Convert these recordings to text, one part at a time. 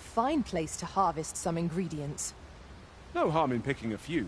fine place to harvest some ingredients. No harm in picking a few.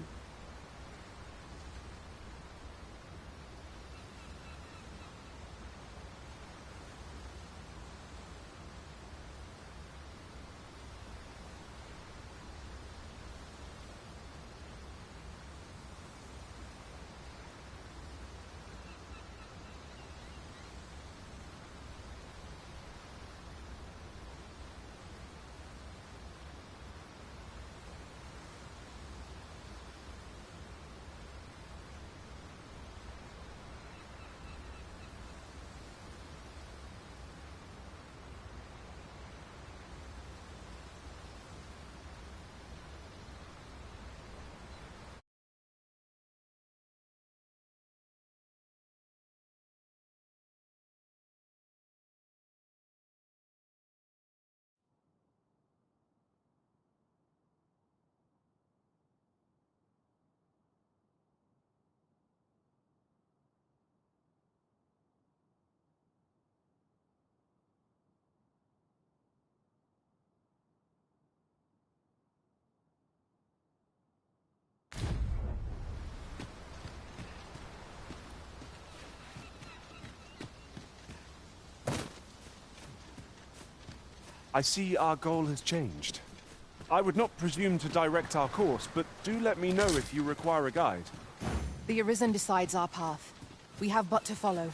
I see our goal has changed. I would not presume to direct our course, but do let me know if you require a guide. The Arisen decides our path. We have but to follow.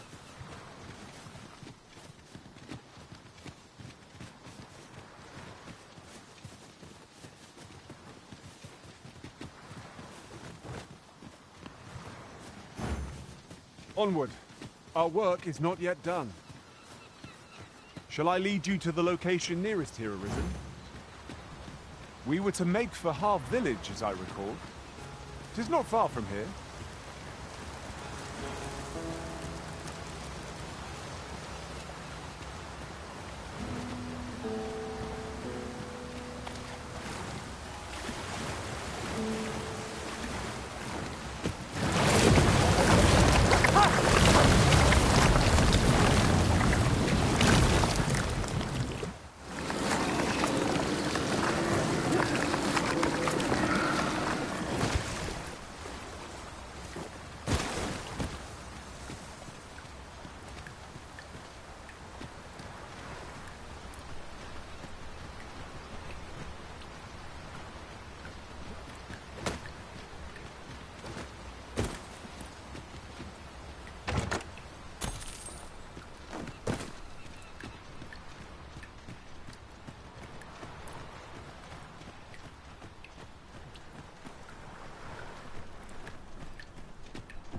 Onward. Our work is not yet done. Shall I lead you to the location nearest here, Arisen? We were to make for Harv Village, as I recall. 'Tis not far from here.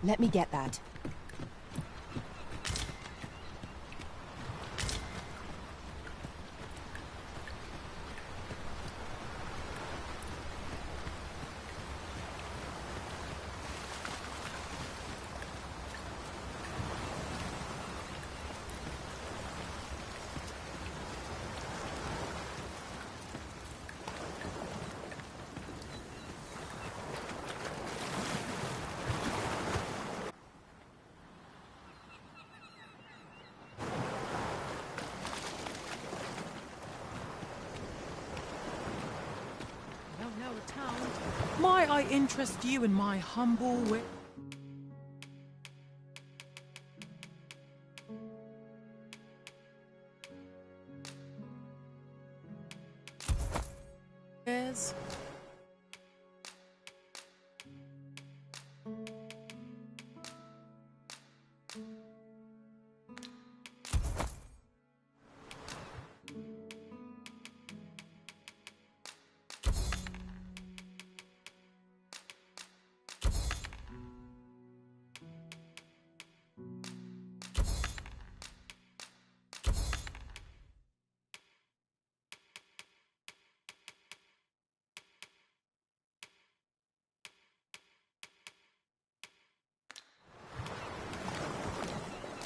Let me get that. Might I interest you in my humble wit? Yes.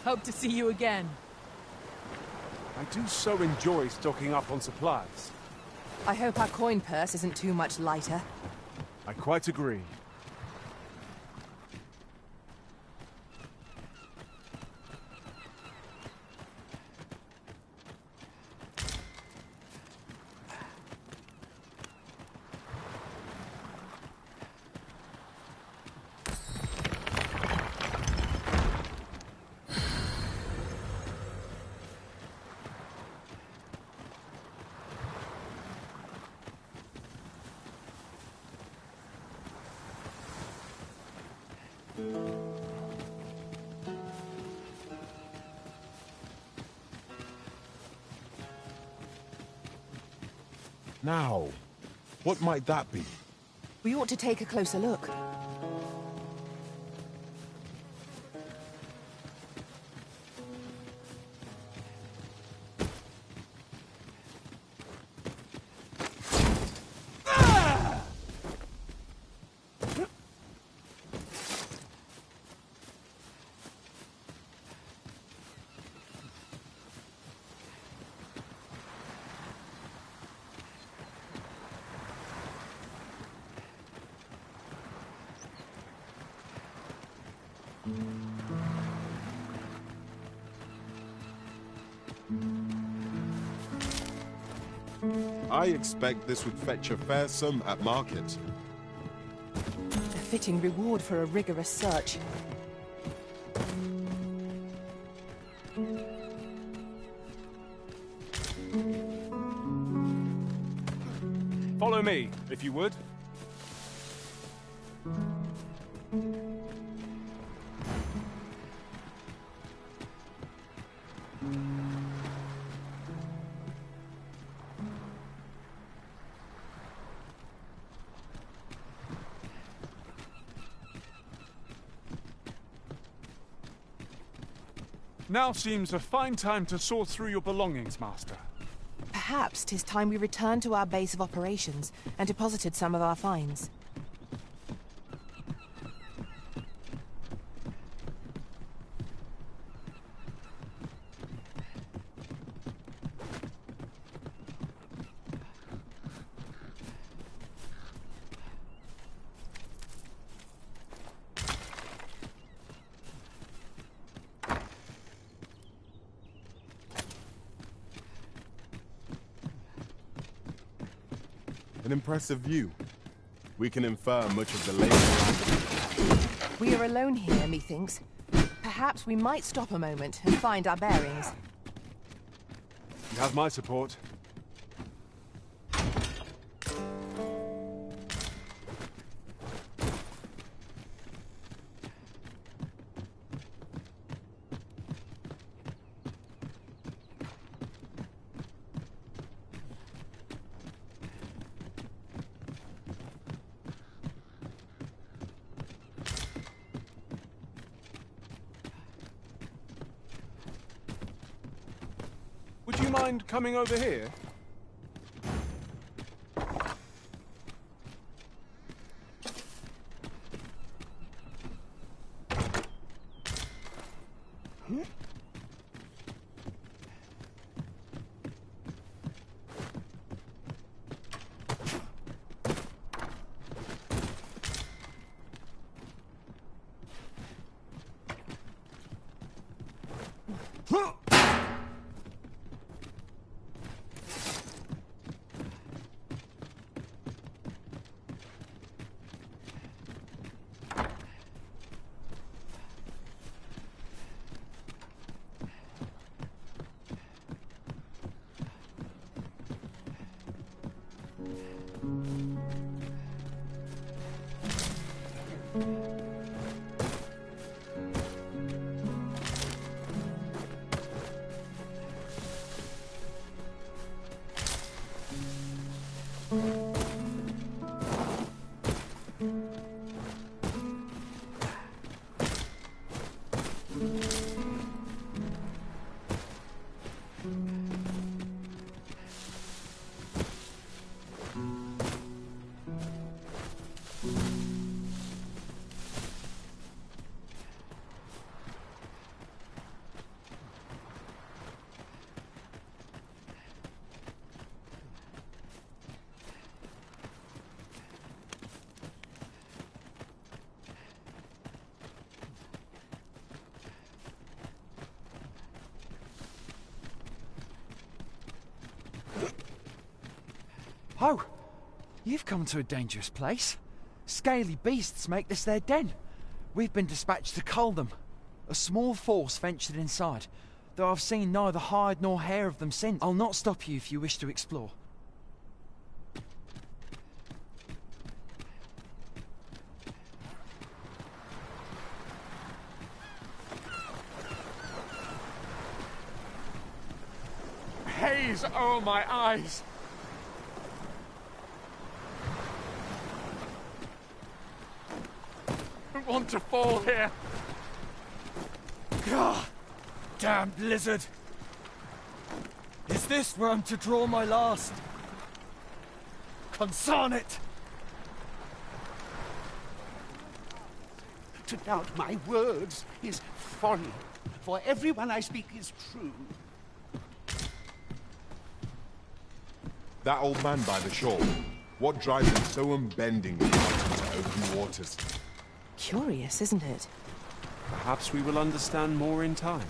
Hope to see you again. I do so enjoy stocking up on supplies. I hope our coin purse isn't too much lighter. I quite agree. Now, what might that be? We ought to take a closer look. I expect this would fetch a fair sum at market. A fitting reward for a rigorous search. Follow me, if you would. Now seems a fine time to sort through your belongings, Master. Perhaps 'tis time we returned to our base of operations and deposited some of our finds. An impressive view. We can infer much of the lake. We are alone here, methinks. Perhaps we might stop a moment and find our bearings. You have my support. Would you mind coming over here? Ho! You've come to a dangerous place. Scaly beasts make this their den. We've been dispatched to cull them. A small force ventured inside, though I've seen neither hide nor hair of them since. I'll not stop you if you wish to explore. Please, oh my eyes! I don't want to fall here. God, damned lizard! Is this where I'm to draw my last? Consign it! To doubt my words is folly, for everyone I speak is true. That old man by the shore, what drives him so unbendingly out into open waters? Curious, isn't it? Perhaps we will understand more in time.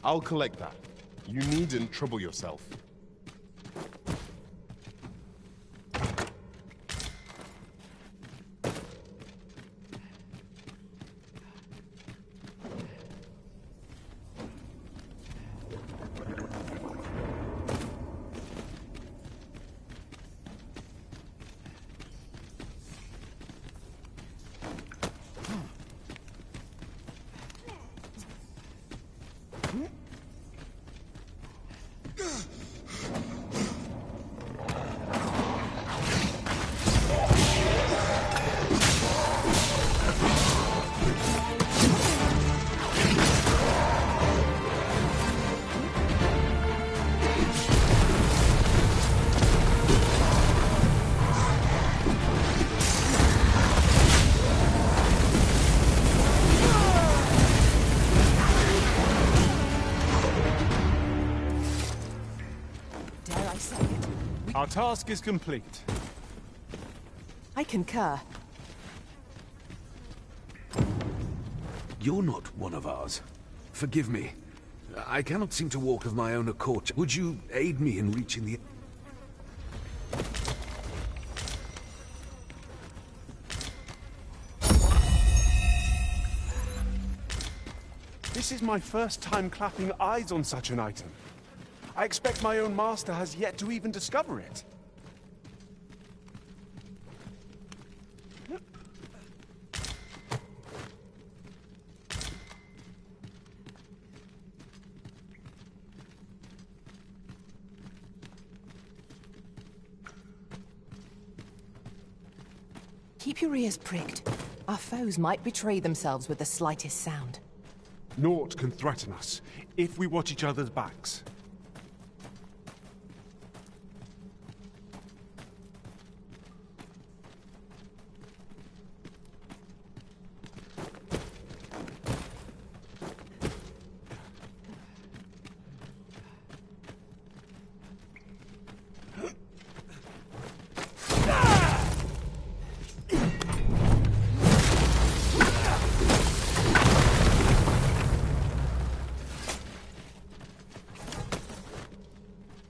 I'll collect that. You needn't trouble yourself. Our task is complete. I concur. You're not one of ours. Forgive me. I cannot seem to walk of my own accord. Would you aid me in reaching the... This is my first time clapping eyes on such an item. I expect my own master has yet to even discover it. Keep your ears pricked. Our foes might betray themselves with the slightest sound. Naught can threaten us if we watch each other's backs.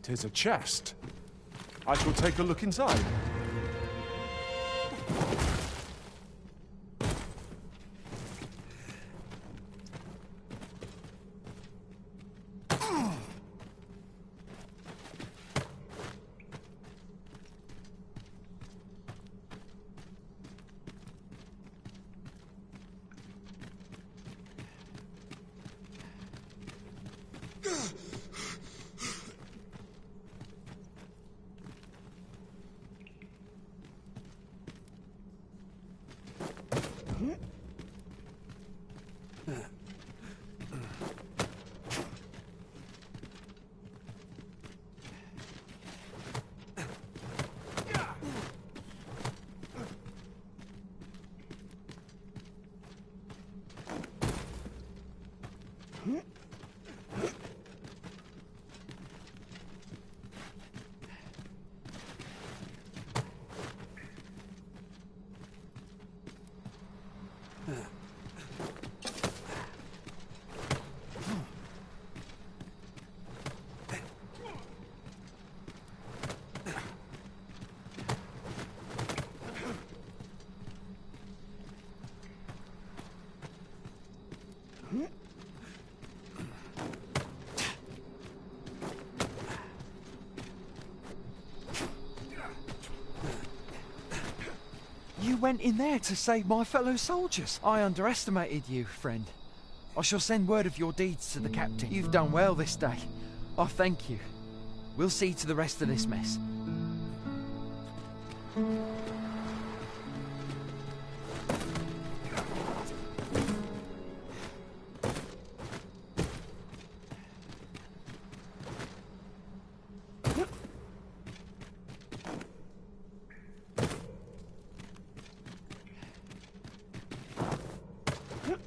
'Tis a chest. I shall take a look inside. You went in there to save my fellow soldiers. I underestimated you, friend. I shall send word of your deeds to the captain. You've done well this day. I thank you. We'll see to the rest of this mess.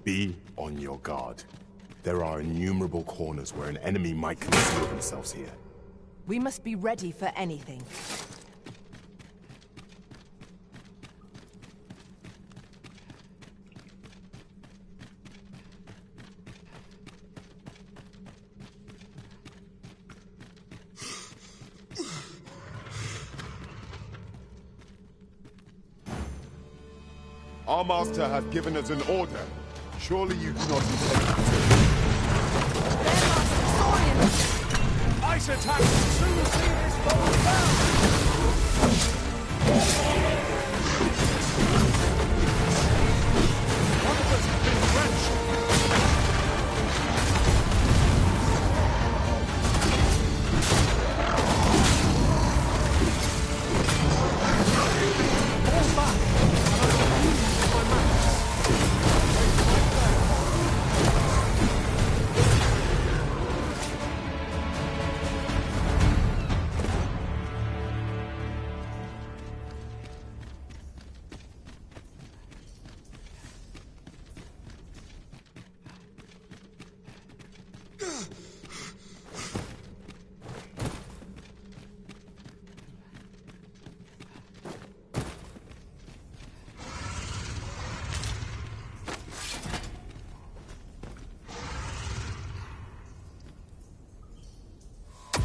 Be on your guard. There are innumerable corners where an enemy might conceal themselves here. We must be ready for anything. Our master hath given us an order. Surely you do not intend to... Ice attack will soon see this foe down! One of us has been drenched! Fall back!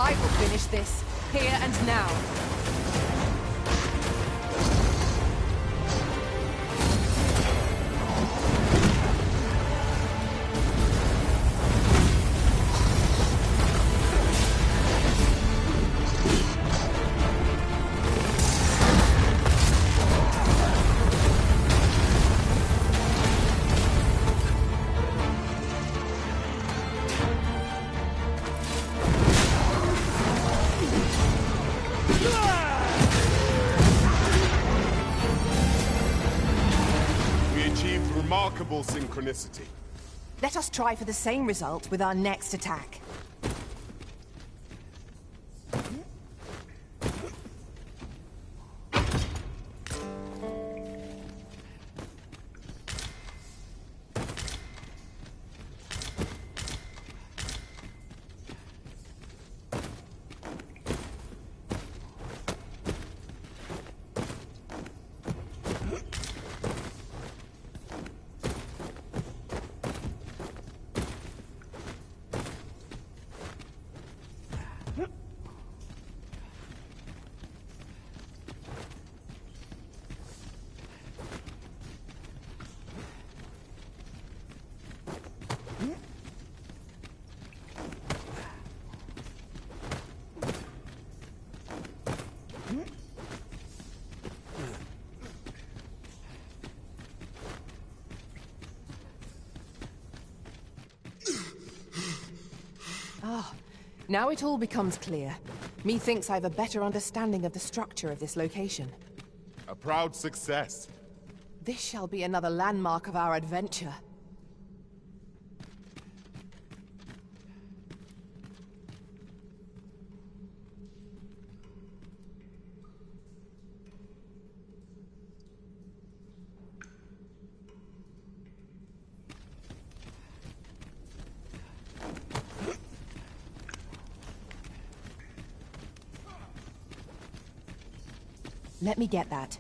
I will finish this, here and now. Remarkable synchronicity. Let us try for the same result with our next attack. Now it all becomes clear. Methinks I've a better understanding of the structure of this location. A proud success. This shall be another landmark of our adventure. Let me get that.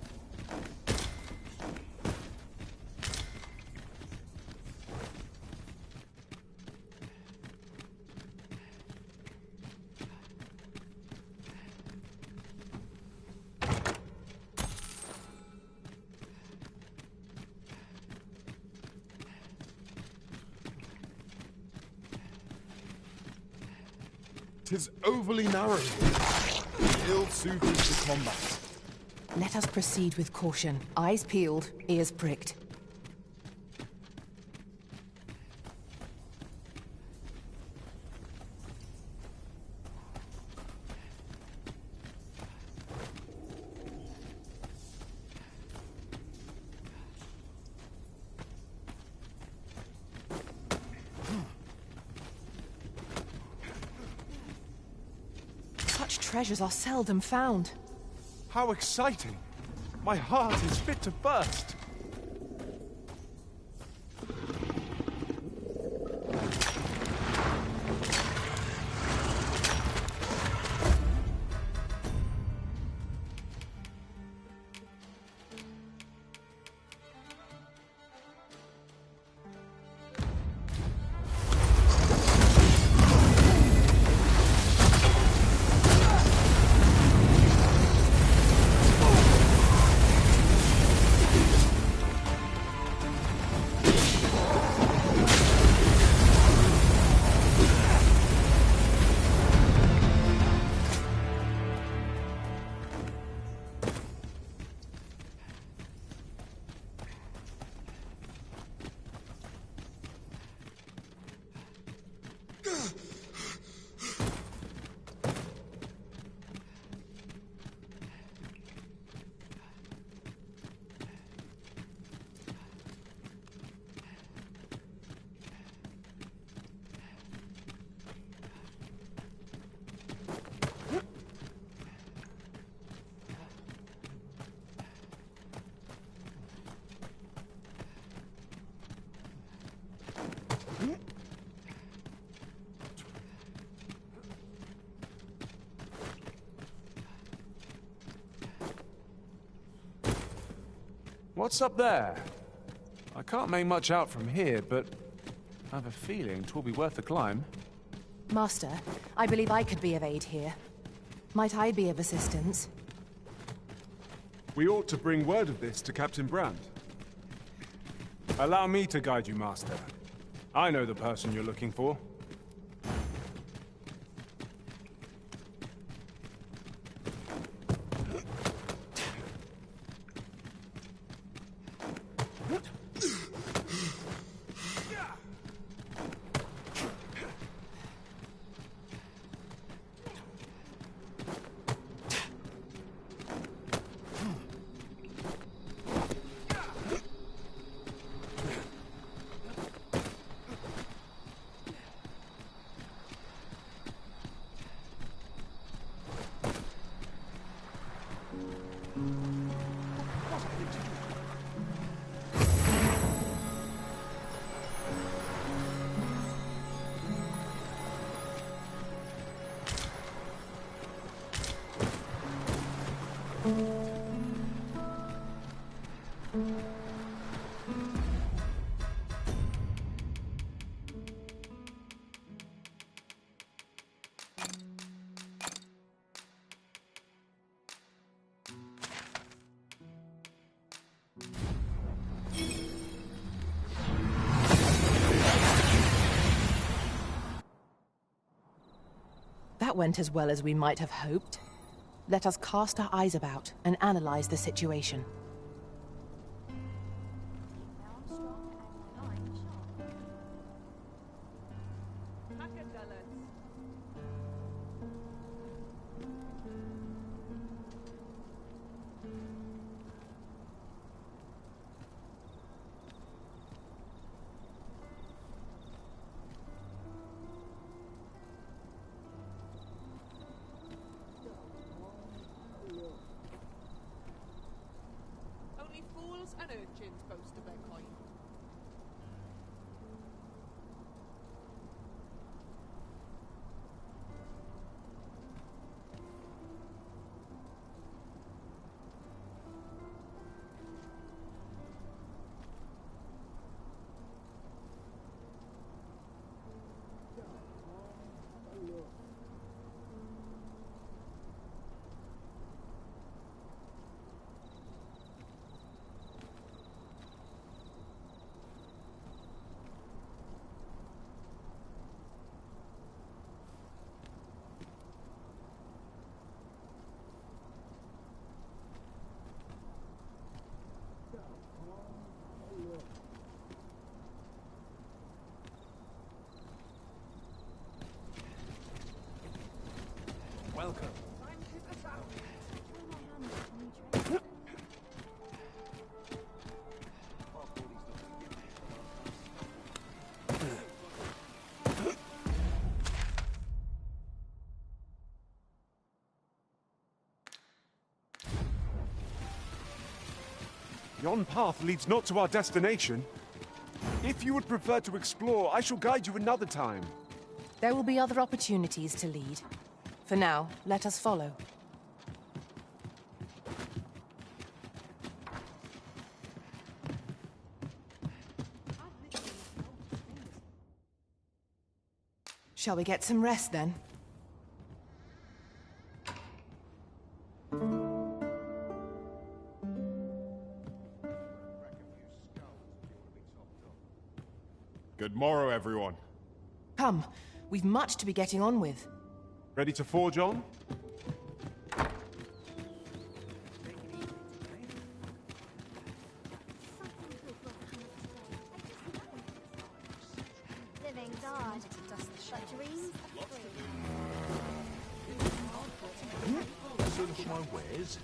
Tis overly narrow here, ill-suited to combat. Let us proceed with caution. Eyes peeled, ears pricked. Such treasures are seldom found. How exciting! My heart is fit to burst! What's up there? I can't make much out from here, but I have a feeling 'twill be worth the climb. Master, I believe I could be of aid here. Might I be of assistance? We ought to bring word of this to Captain Brand. Allow me to guide you, Master. I know the person you're looking for. That went as well as we might have hoped. Let us cast our eyes about and analyze the situation. urchins boast of their kind. Welcome. Yon path leads not to our destination. If you would prefer to explore, I shall guide you another time. There will be other opportunities to lead. For now, let us follow. Shall we get some rest then? Good morrow, everyone. Come, we've much to be getting on with. Ready to forge on? Living God. But dreams Search my wares.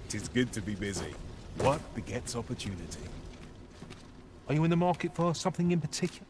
'Tis good to be busy. Work begets opportunity. Are you in the market for something in particular?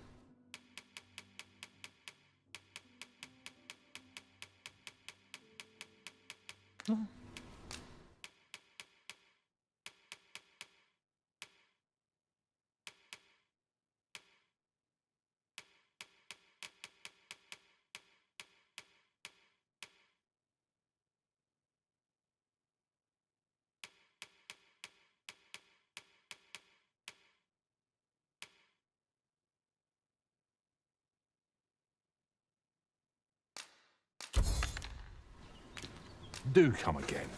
Do come again.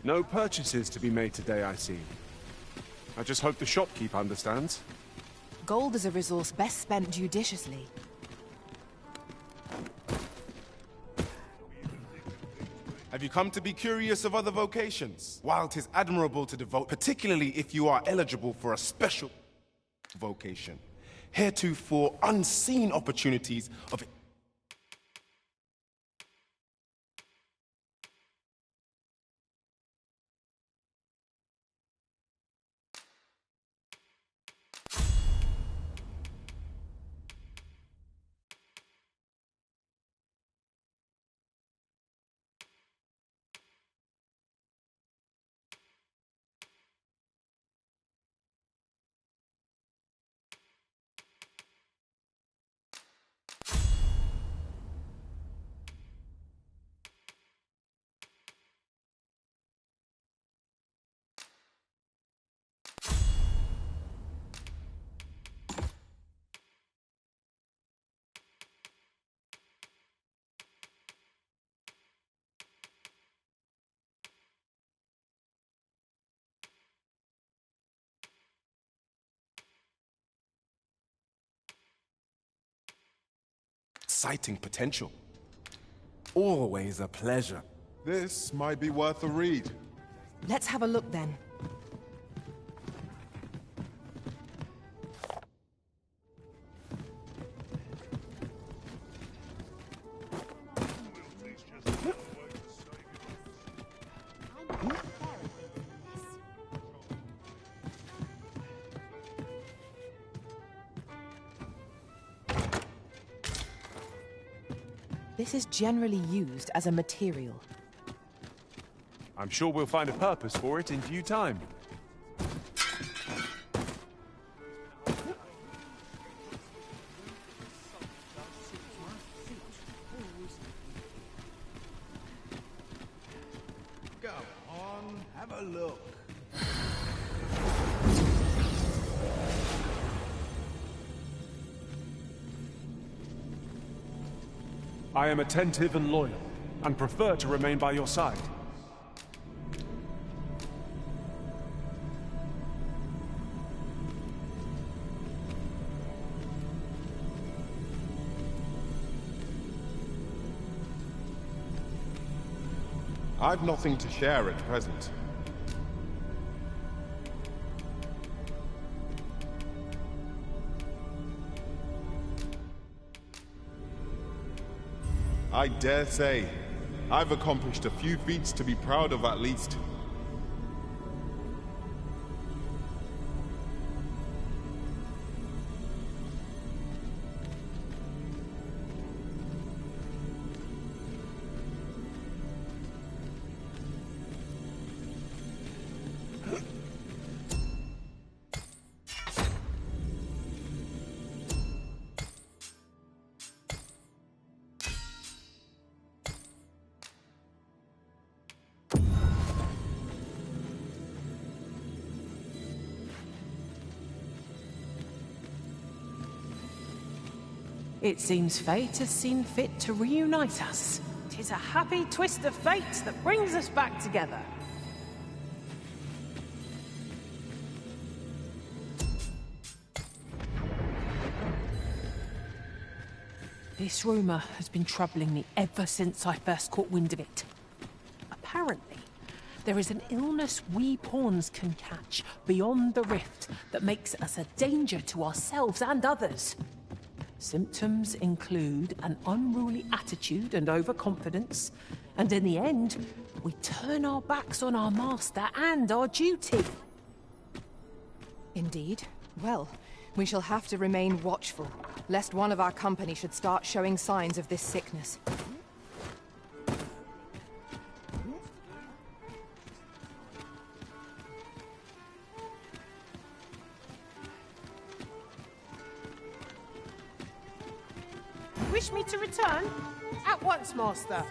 No purchases to be made today, I see. I just hope the shopkeep understands. Gold is a resource best spent judiciously. Have you come to be curious of other vocations? While 'tis admirable to devote, particularly if you are eligible for a special vocation, heretofore unseen opportunities of exciting potential. Always a pleasure. This might be worth a read. Let's have a look then. This is generally used as a material. I'm sure we'll find a purpose for it in due time. Go on, have a look. I am attentive and loyal, and prefer to remain by your side. I've nothing to share at present. I dare say, I've accomplished a few feats to be proud of at least. It seems fate has seen fit to reunite us. 'Tis a happy twist of fate that brings us back together. This rumor has been troubling me ever since I first caught wind of it. Apparently, there is an illness we pawns can catch beyond the rift that makes us a danger to ourselves and others. Symptoms include an unruly attitude and overconfidence, and in the end, we turn our backs on our master and our duty. Indeed. Well, we shall have to remain watchful, lest one of our company should start showing signs of this sickness. Wish me to return? At once, master.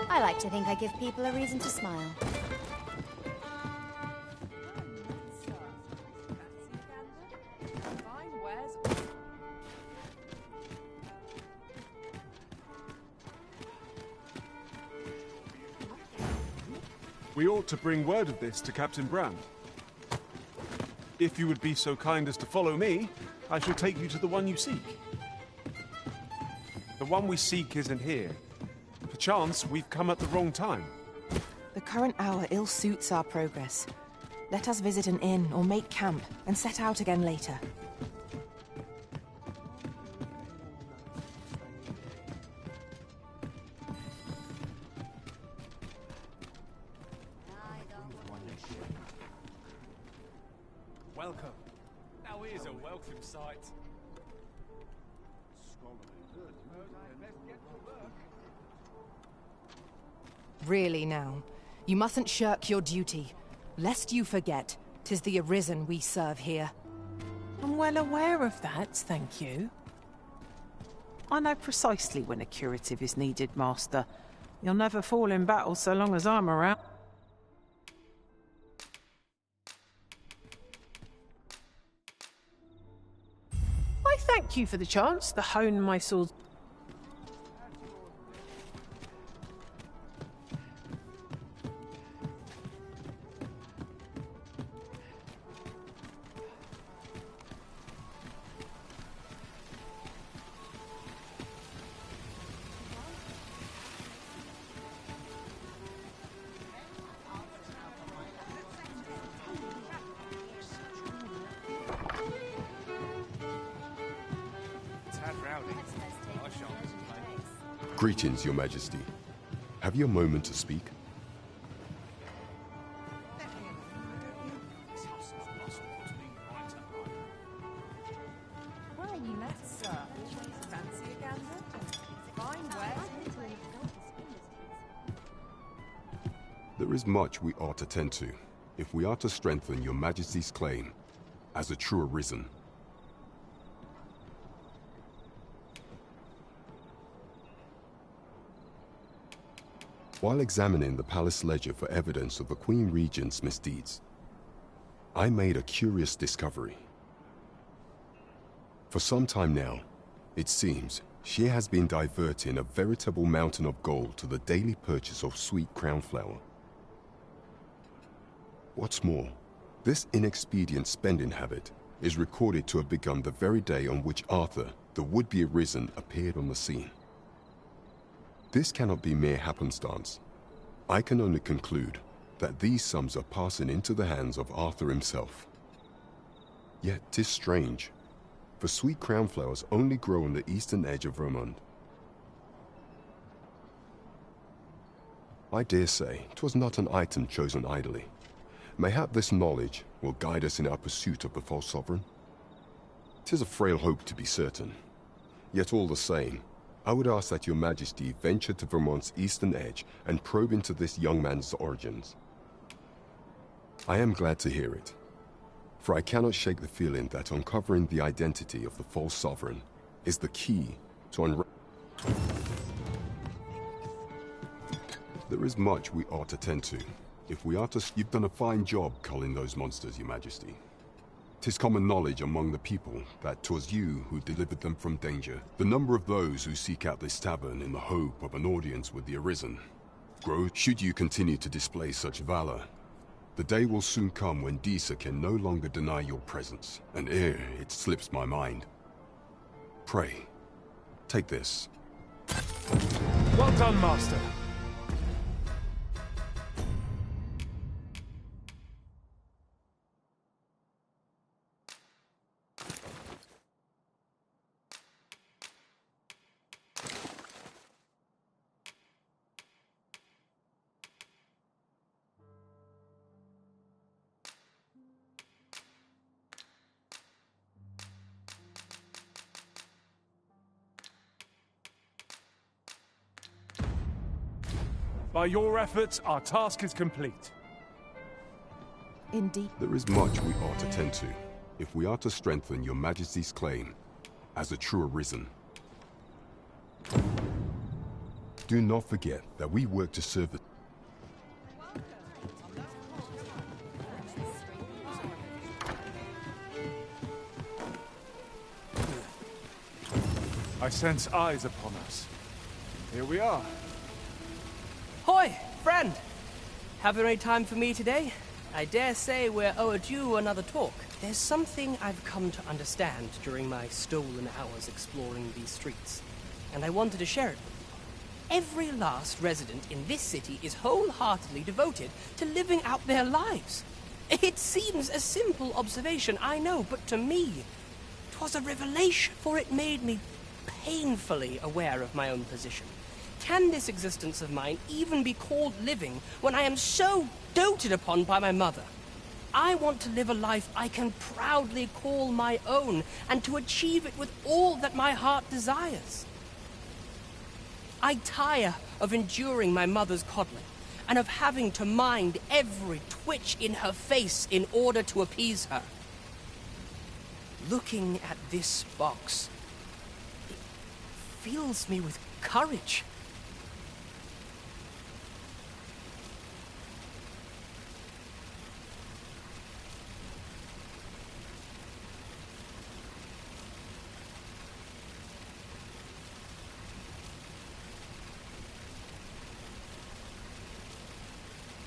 I like to think I give people a reason to smile. We ought to bring word of this to Captain Brand. If you would be so kind as to follow me, I shall take you to the one you seek. The one we seek isn't here. Perchance we've come at the wrong time. The current hour ill suits our progress. Let us visit an inn or make camp and set out again later. Welcome. Now here's a welcome sight. Really now, you mustn't shirk your duty. Lest you forget, 'tis the Arisen we serve here. I'm well aware of that, thank you. I know precisely when a curative is needed, Master. You'll never fall in battle so long as I'm around. I thank you for the chance to hone my sword. Greetings, Your Majesty. Have you a moment to speak? There is much we ought to tend to, if we are to strengthen your Majesty's claim as a true arisen. While examining the palace ledger for evidence of the Queen Regent's misdeeds, I made a curious discovery. For some time now, it seems, she has been diverting a veritable mountain of gold to the daily purchase of sweet crown flower. What's more, this inexpedient spending habit is recorded to have begun the very day on which Arthur, the would-be arisen, appeared on the scene. This cannot be mere happenstance. I can only conclude that these sums are passing into the hands of Arthur himself. Yet 'tis strange, for sweet crown flowers only grow on the eastern edge of Vermund. I dare say 'twas not an item chosen idly. Mayhap this knowledge will guide us in our pursuit of the false sovereign. 'Tis a frail hope to be certain, yet all the same, I would ask that your Majesty venture to Vermont's eastern edge and probe into this young man's origins. I am glad to hear it, for I cannot shake the feeling that uncovering the identity of the false sovereign is the key to There is much we ought to tend to, if we are to... You've done a fine job culling those monsters, your Majesty. 'Tis common knowledge among the people that 'twas you who delivered them from danger. The number of those who seek out this tavern in the hope of an audience with the Arisen grows. Should you continue to display such valor, the day will soon come when Disa can no longer deny your presence, and ere it slips my mind. Pray, take this. Well done, Master. By your efforts, our task is complete. Indeed. There is much we ought to tend to, if we are to strengthen your Majesty's claim as a true arisen. Do not forget that we work to serve the... I sense eyes upon us. Here we are. Hoi, friend! Have you any time for me today? I dare say we're overdue another talk. There's something I've come to understand during my stolen hours exploring these streets, and I wanted to share it with you. Every last resident in this city is wholeheartedly devoted to living out their lives. It seems a simple observation, I know, but to me, 'twas a revelation, for it made me painfully aware of my own position. Can this existence of mine even be called living when I am so doted upon by my mother? I want to live a life I can proudly call my own, and to achieve it with all that my heart desires. I tire of enduring my mother's coddling, and of having to mind every twitch in her face in order to appease her. Looking at this box, it fills me with courage.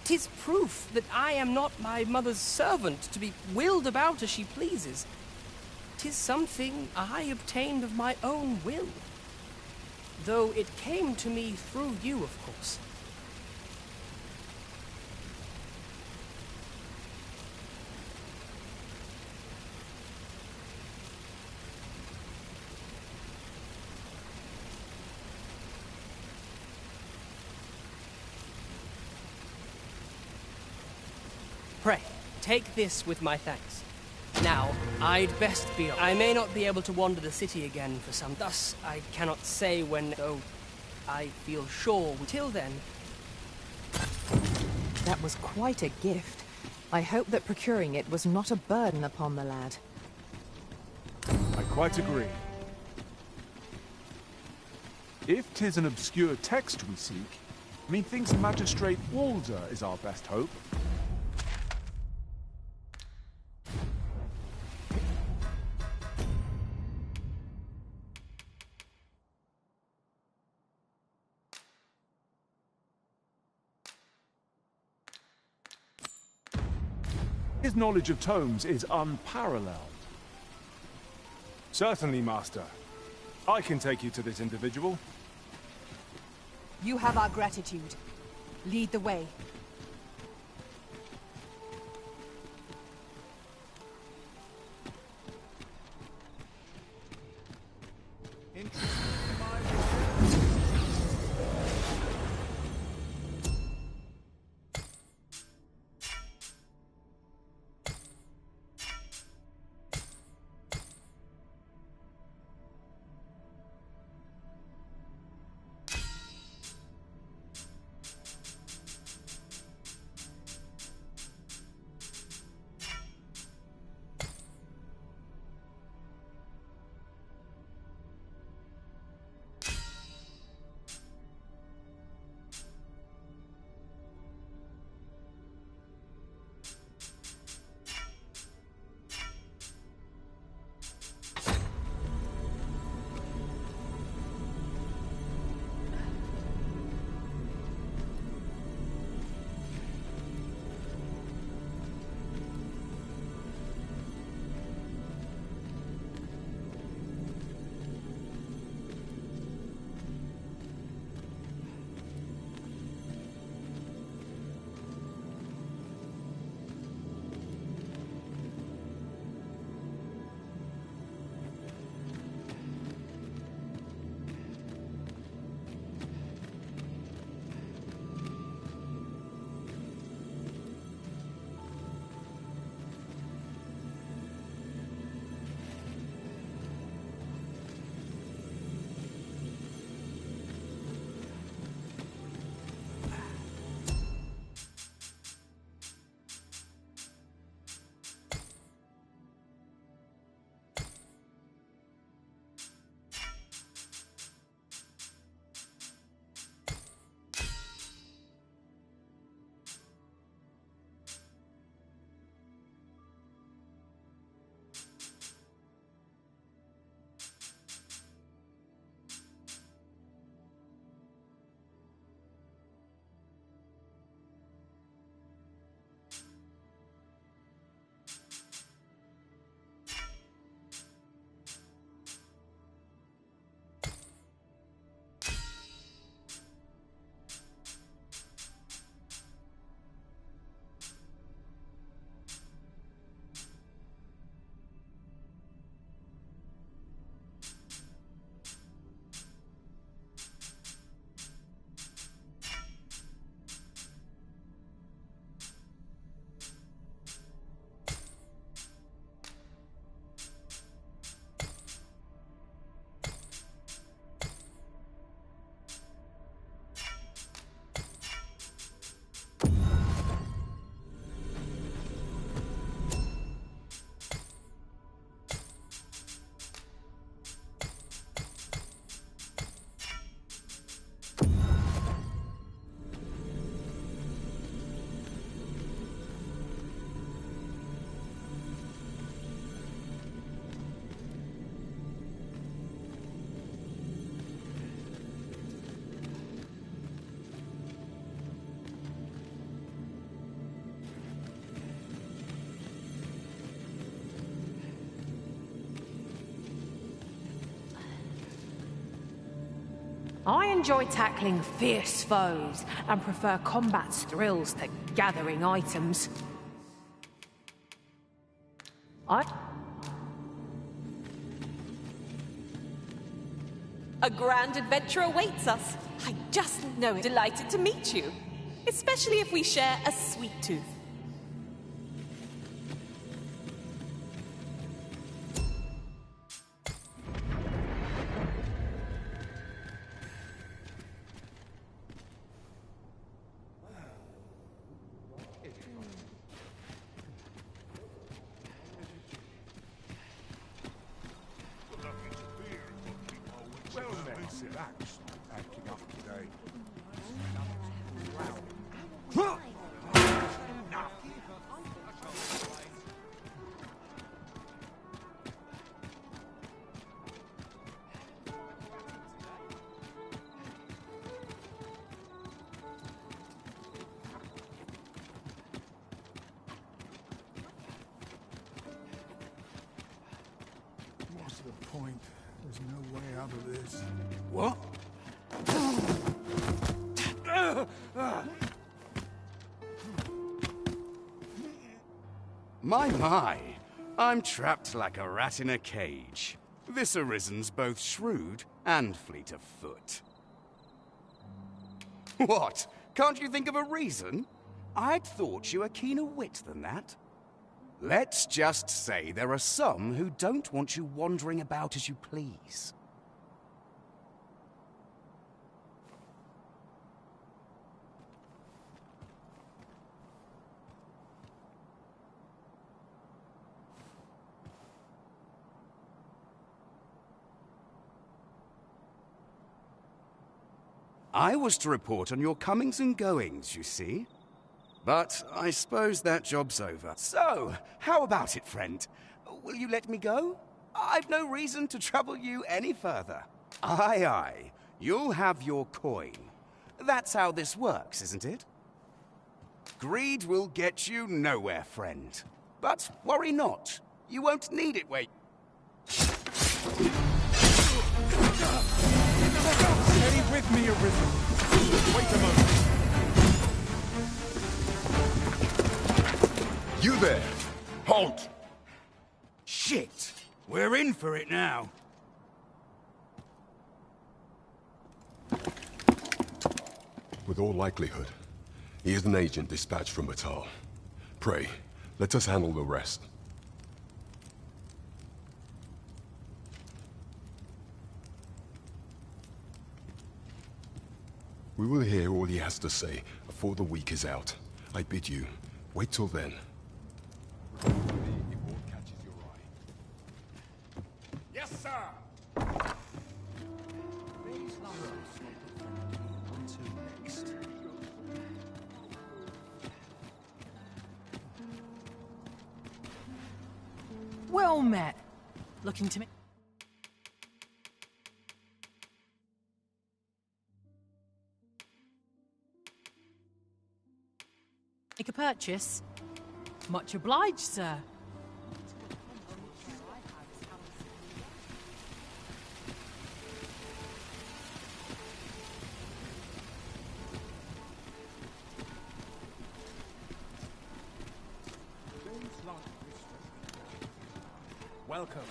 "'Tis proof that I am not my mother's servant, to be wheeled about as she pleases. 'Tis something I obtained of my own will. Though it came to me through you, of course. Pray, take this with my thanks. Now, I'd best be off. I may not be able to wander the city again for some... Thus, I cannot say when, though I feel sure. Till then... That was quite a gift. I hope that procuring it was not a burden upon the lad. I quite agree. If 'tis an obscure text we seek, methinks Magistrate Walder is our best hope. His knowledge of tomes is unparalleled. Certainly, Master. I can take you to this individual. You have our gratitude. Lead the way. I enjoy tackling fierce foes and prefer combat's thrills to gathering items. A grand adventure awaits us. I just know it. Delighted to meet you. Especially if we share a sweet tooth. Chaps acting up today. What's the point? There's no way out of this. What? My. I'm trapped like a rat in a cage. This Arisen's both shrewd and fleet of foot. What? Can't you think of a reason? I'd thought you were keener wit than that. Let's just say there are some who don't want you wandering about as you please. I was to report on your comings and goings, you see. But I suppose that job's over. So, how about it, friend? Will you let me go? I've no reason to trouble you any further. Aye. You'll have your coin. That's how this works, isn't it? Greed will get you nowhere, friend. But worry not. You won't need it, wait. Stay with me, Arisen. Wait a moment. You there! Halt! Shit! We're in for it now. With all likelihood, he is an agent dispatched from Batal. Pray, let us handle the rest. We will hear all he has to say before the week is out. I bid you, wait till then. Yes, sir! Well met. Looking to me. Make a purchase? Much obliged, sir. Welcome.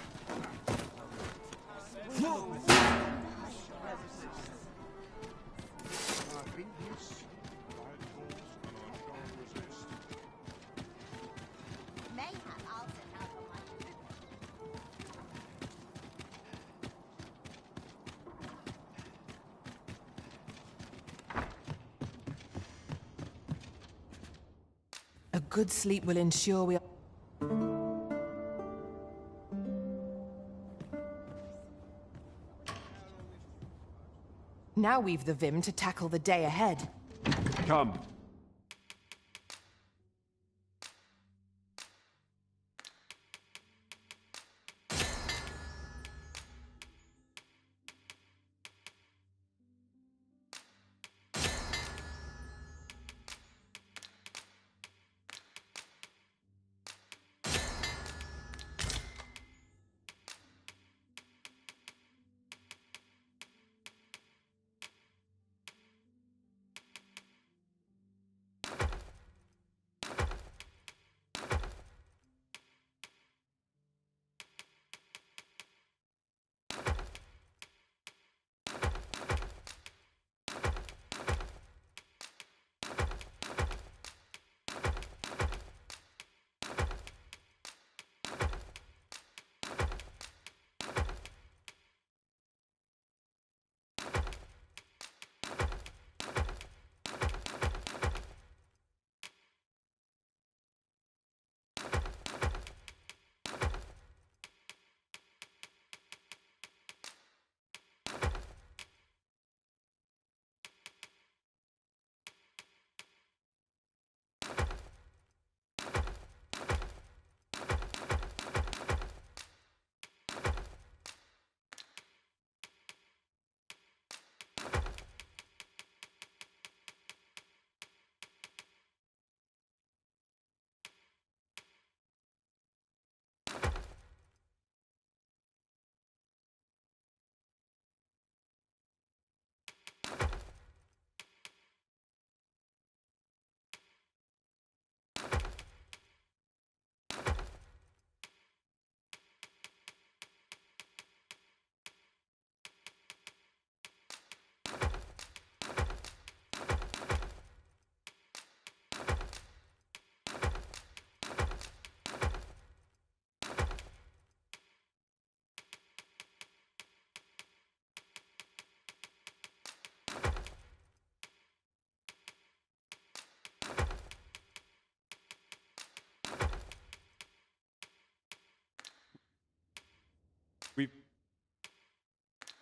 A good sleep will ensure we... Now we've the vim to tackle the day ahead. Come.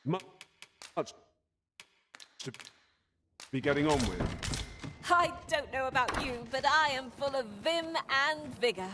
Much to be getting on with. I don't know about you, but I am full of vim and vigor.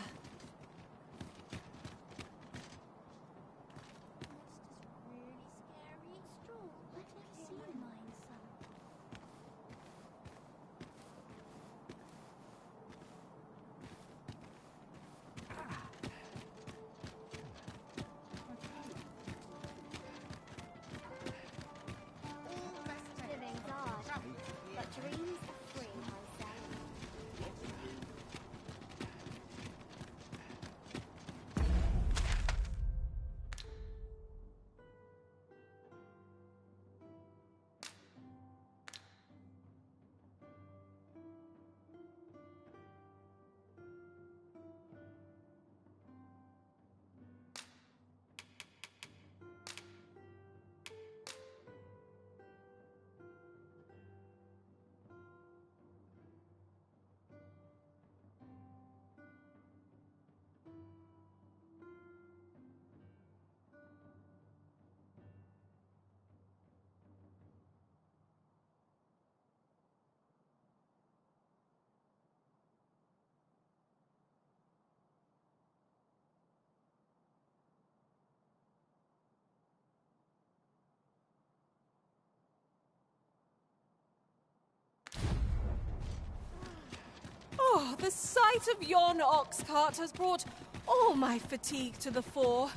Oh, the sight of yon ox cart has brought all my fatigue to the fore.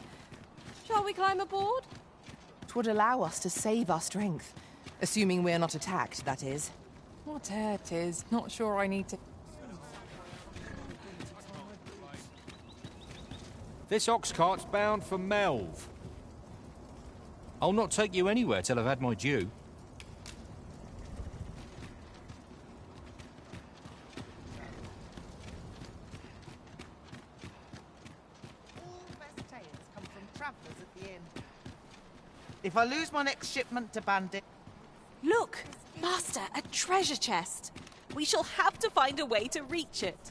Shall we climb aboard? 'Twould allow us to save our strength. Assuming we're not attacked, that is. Whatever it is, not sure I need to... This ox cart's bound for Melv. I'll not take you anywhere till I've had my due. If I lose my next shipment to Bandit... Look! Master, a treasure chest! We shall have to find a way to reach it.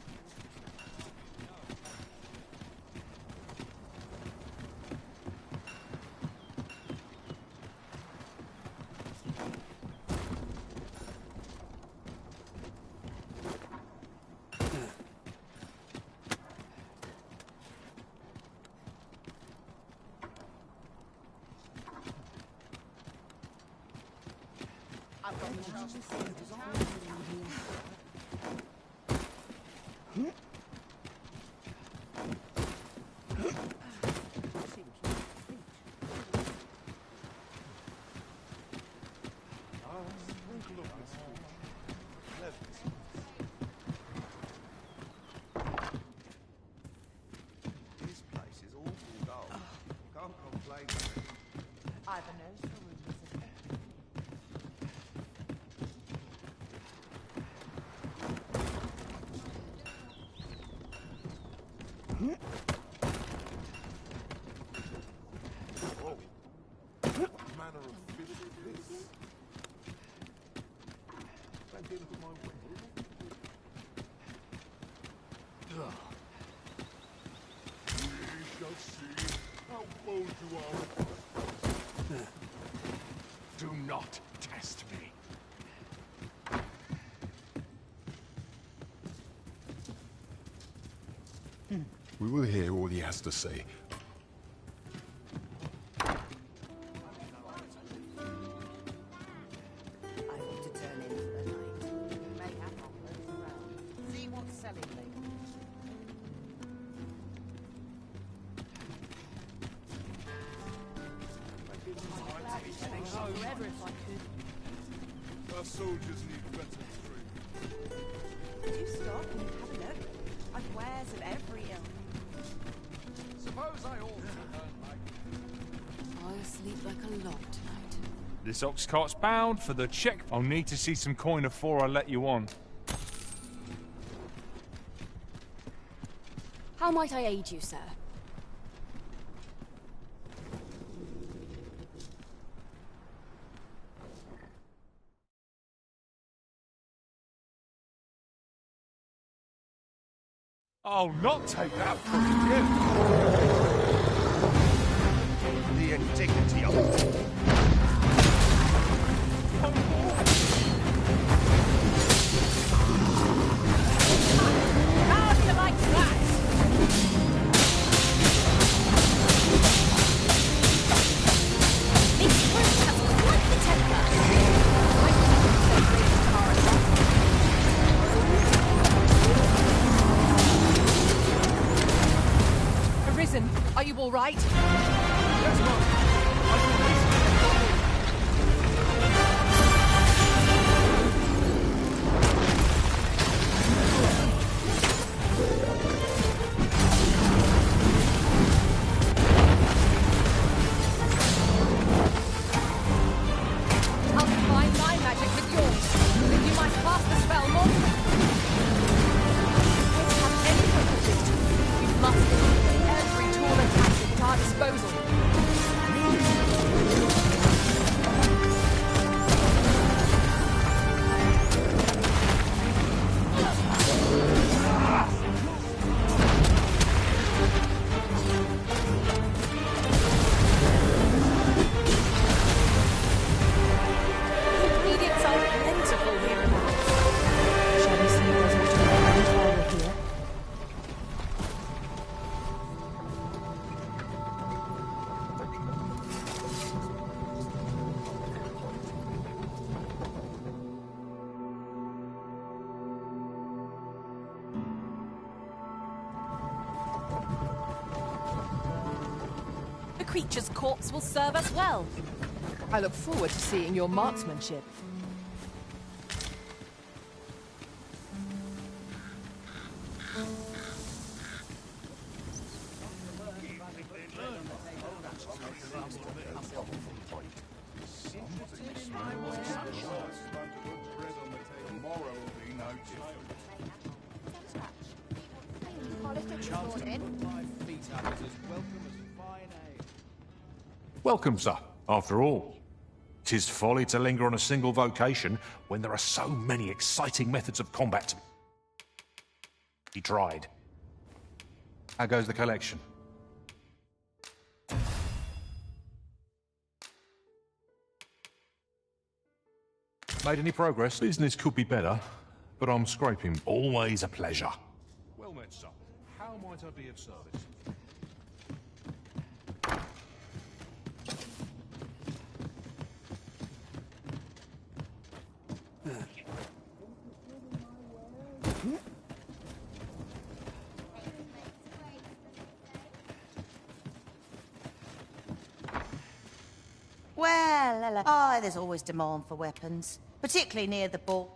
Do not test me. We will hear all he has to say. Our soldiers need better training. Could you stop and have a look? I've wares of every ilk. Suppose I ought to learn like... I'll sleep like a log tonight. This ox cart's bound for the check. I'll need to see some coin before I let you on. How might I aid you, sir? I'll not take that from you. The indignity of it. all right? I'll combine my magic with yours. Then you might cast the spell more. Don't have any difficulty. We must employ every tool and tactic at our disposal. Ingredients are plentiful hereabouts. Shall we see what we can find while we're here? The creature's corpse will serve us well. I look forward to seeing your marksmanship. Welcome, sir. After all, 'tis folly to linger on a single vocation when there are so many exciting methods of combat. He tried. How goes the collection? Made any progress? Business could be better, but I'm scraping. Always a pleasure. Well met, sir. How might I be of service? Well, there's always demand for weapons, particularly near the ball.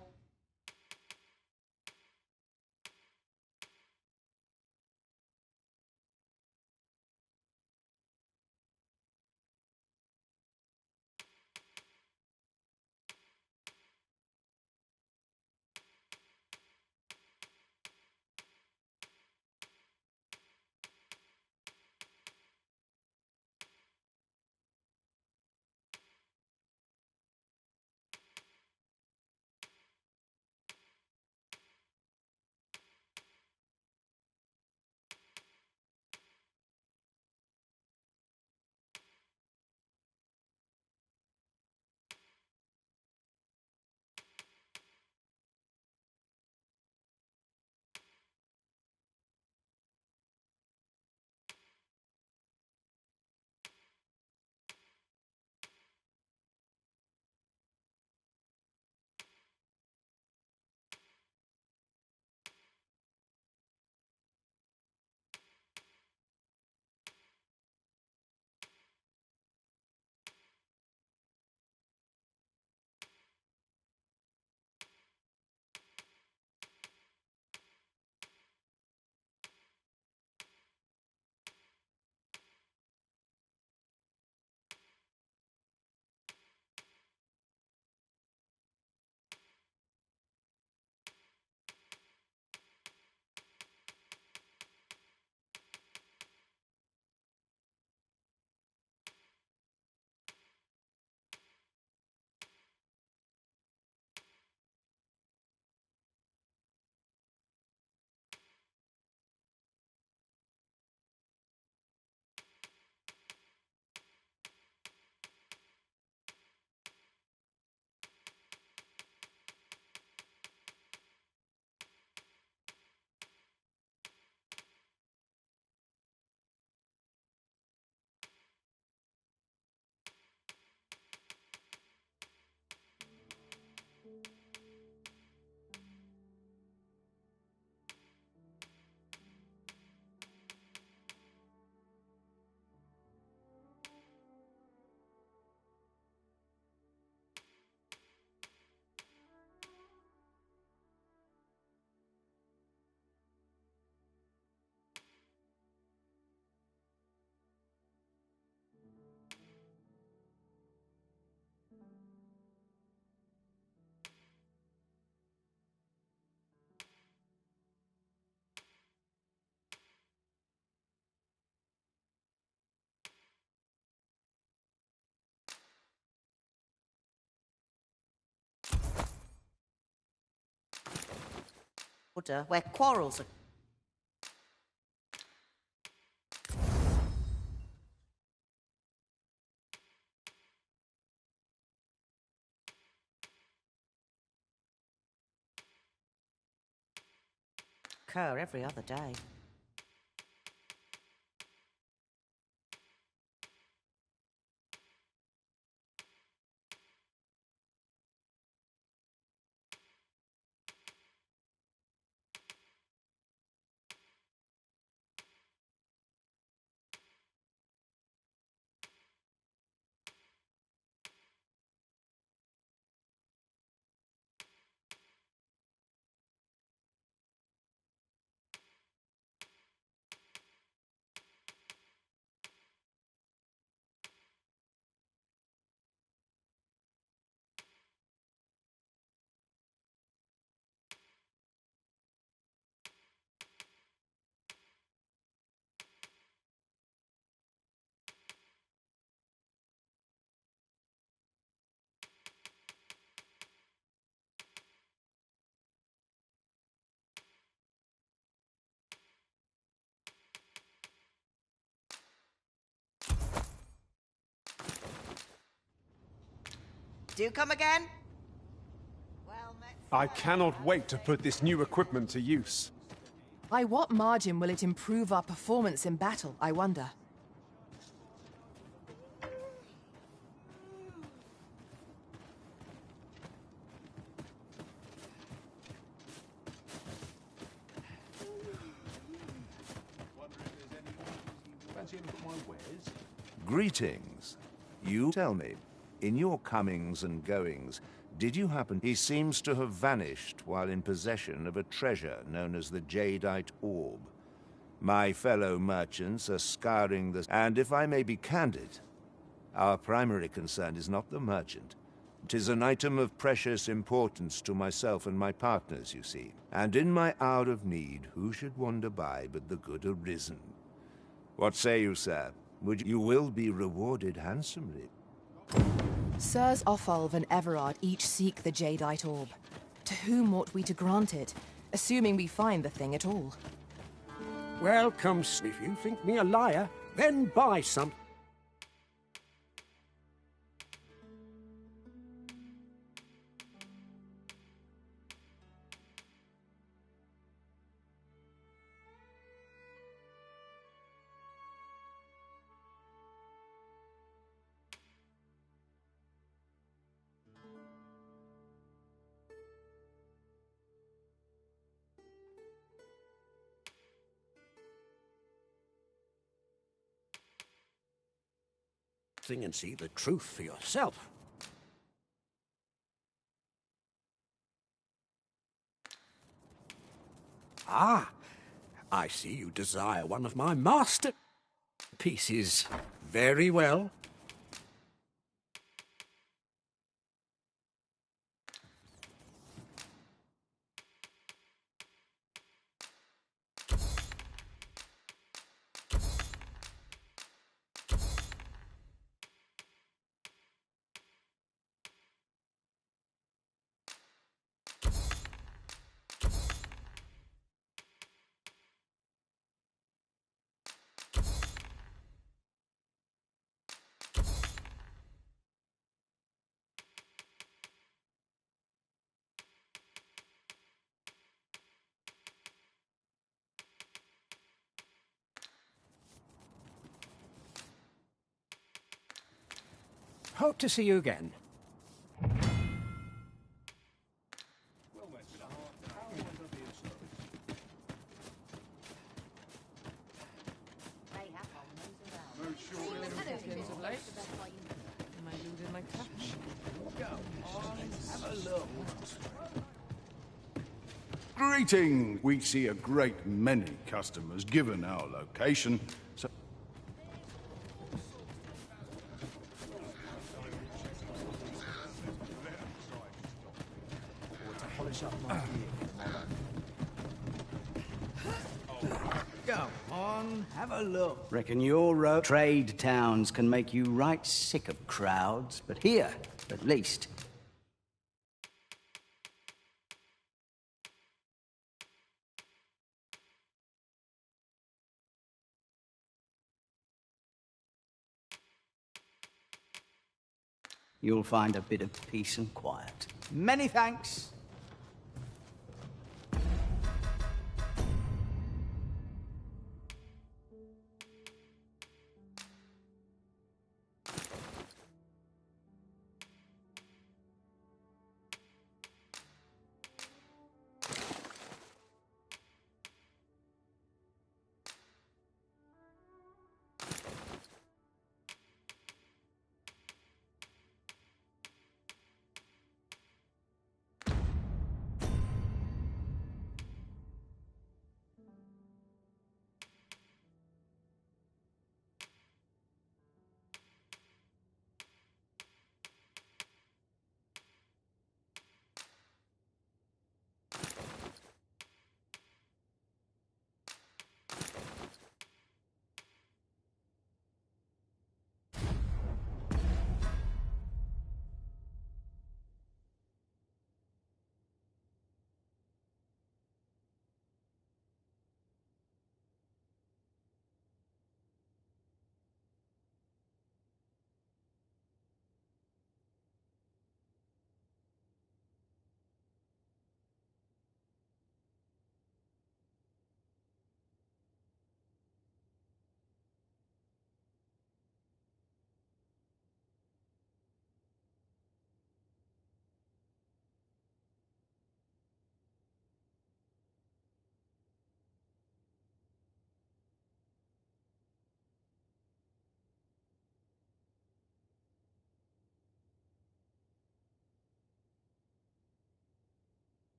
order where quarrels occur every other day. Do come again? I cannot wait to put this new equipment to use. By what margin will it improve our performance in battle, I wonder? Greetings. You tell me, in your comings and goings, did you happen... He seems to have vanished while in possession of a treasure known as the Jadeite Orb. My fellow merchants are scouring the... And if I may be candid, our primary concern is not the merchant. 'Tis an item of precious importance to myself and my partners, you see. And in my hour of need, who should wander by but the good Arisen? What say you, sir? You will be rewarded handsomely. Sirs Offolv and Everard each seek the Jadeite Orb. To whom ought we to grant it, assuming we find the thing at all? Welcome, if you think me a liar, then buy some. And see the truth for yourself. Ah, I see you desire one of my masterpieces. Very well. Hope to see you again. Greeting! We see a great many customers given our location, so... Go on, have a look. Reckon your trade towns can make you right sick of crowds, but here, at least, you'll find a bit of peace and quiet. Many thanks.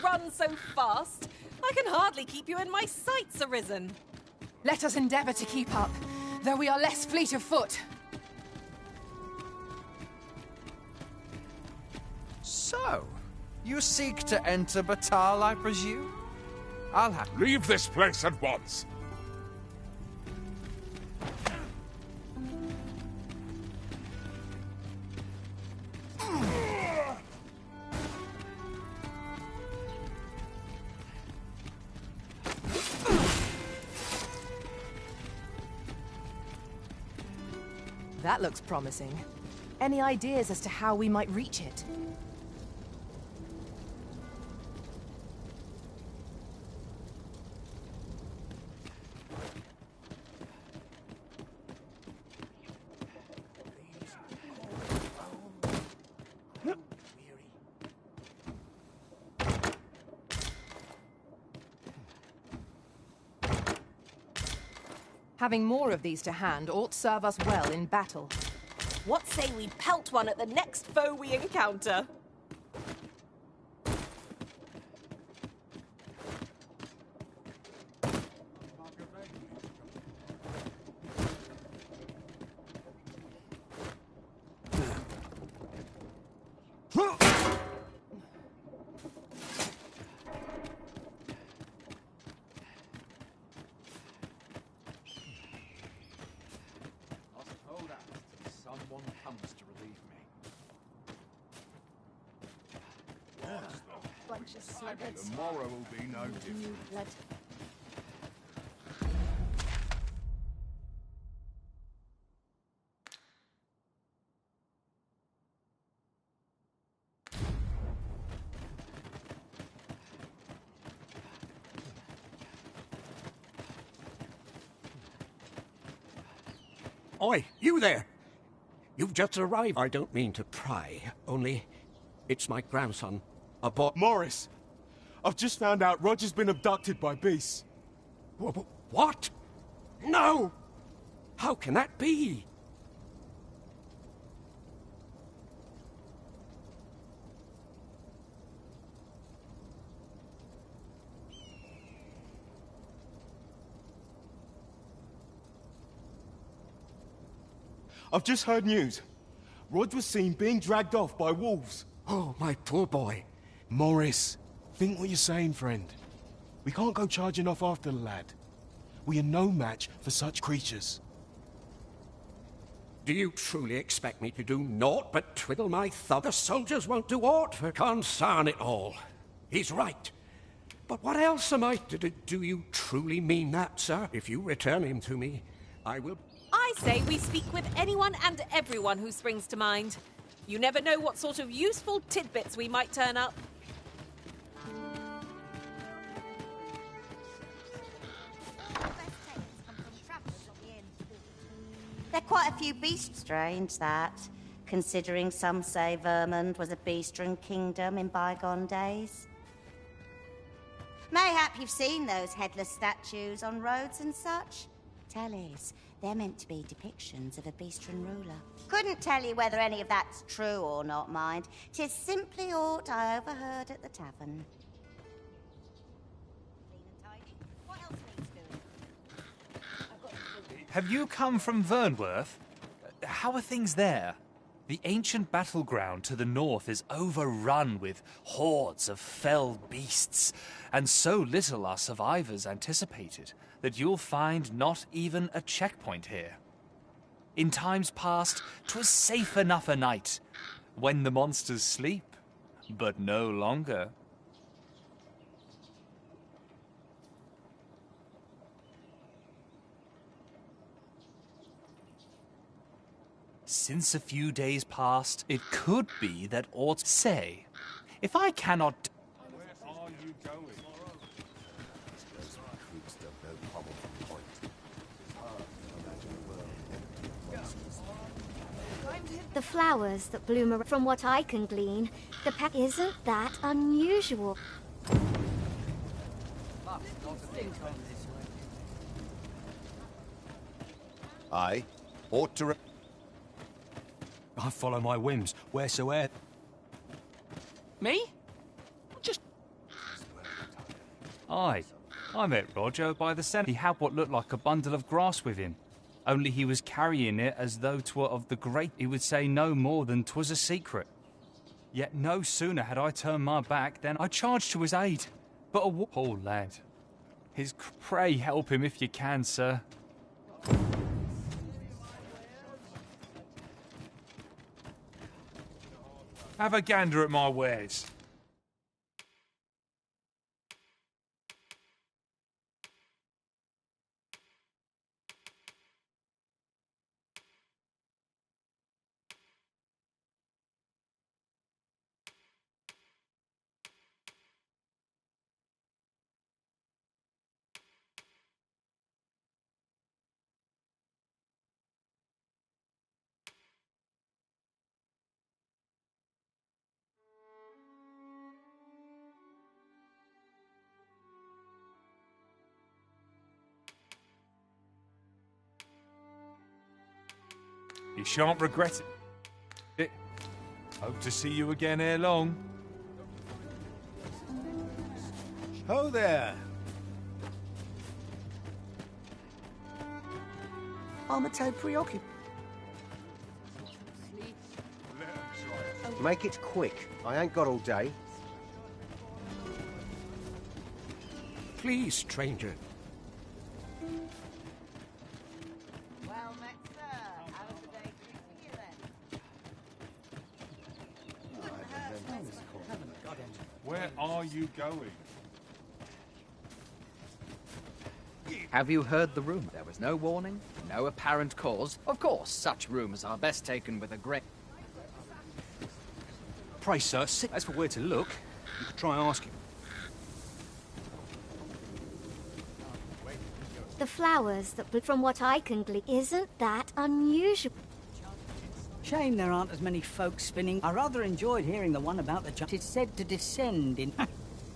run so fast. I can hardly keep you in my sights, Arisen. Let us endeavour to keep up, though we are less fleet of foot. So, you seek to enter Batal, I presume? I'll have... Leave this place at once! That looks promising. Any ideas as to how we might reach it? Having more of these to hand ought serve us well in battle. What say we pelt one at the next foe we encounter? Someone comes to relieve me. Bunch of sluggards. Tomorrow will be no different. Blood. Oi, you there! You've just arrived. I don't mean to pry, only it's my grandson, a boy. Morris! I've just found out Roger's been abducted by beasts. What? No! How can that be? I've just heard news. Rog was seen being dragged off by wolves. Oh, my poor boy. Morris, think what you're saying, friend. We can't go charging off after the lad. We are no match for such creatures. Do you truly expect me to do naught but twiddle my thumb? The soldiers won't do aught for concern it all. He's right. But what else am I to do? Do you truly mean that, sir? If you return him to me, I will... I say we speak with anyone and everyone who springs to mind. You never know what sort of useful tidbits we might turn up. There are quite a few beasts. Strange, that. Considering some say Vermund was a beast-ridden kingdom in bygone days. Mayhap you've seen those headless statues on roads and such? Tellies. They're meant to be depictions of a beast-ridden ruler. Couldn't tell you whether any of that's true or not, mind. 'Tis simply aught I overheard at the tavern. Have you come from Vernworth? How are things there? The ancient battleground to the north is overrun with hordes of fell beasts, and so little are survivors anticipated that you'll find not even a checkpoint here. In times past, 'twas safe enough a night, when the monsters sleep, but no longer. Since a few days past, it could be that aught say. If I cannot... Where are you going? The flowers that bloom around, from what I can glean, the pack isn't that unusual. I ought to... I follow my whims, wheresoever. Me? Just Aye, I met Roger by the centre. He had what looked like a bundle of grass with him. Only he was carrying it as though 'twere of the great. He would say no more than 'twas a secret. Yet no sooner had I turned my back than I charged to his aid. But a poor lad. Pray help him if you can, sir. Have a gander at my wares. You shan't regret it. Hope to see you again ere long. Ho there! I'm a tad preoccupied. Make it quick. I ain't got all day. Please, stranger. Well met, sir. How was the day treating you then? Where are you going? Have you heard the rumour? There was no warning, no apparent cause. Of course, such rumours are best taken with a great... Pray, sir, as for where to look, you could try asking. The flowers that, from what I can glean, isn't that unusual? Shame there aren't as many folks spinning. I rather enjoyed hearing the one about the giant. It's said to descend in...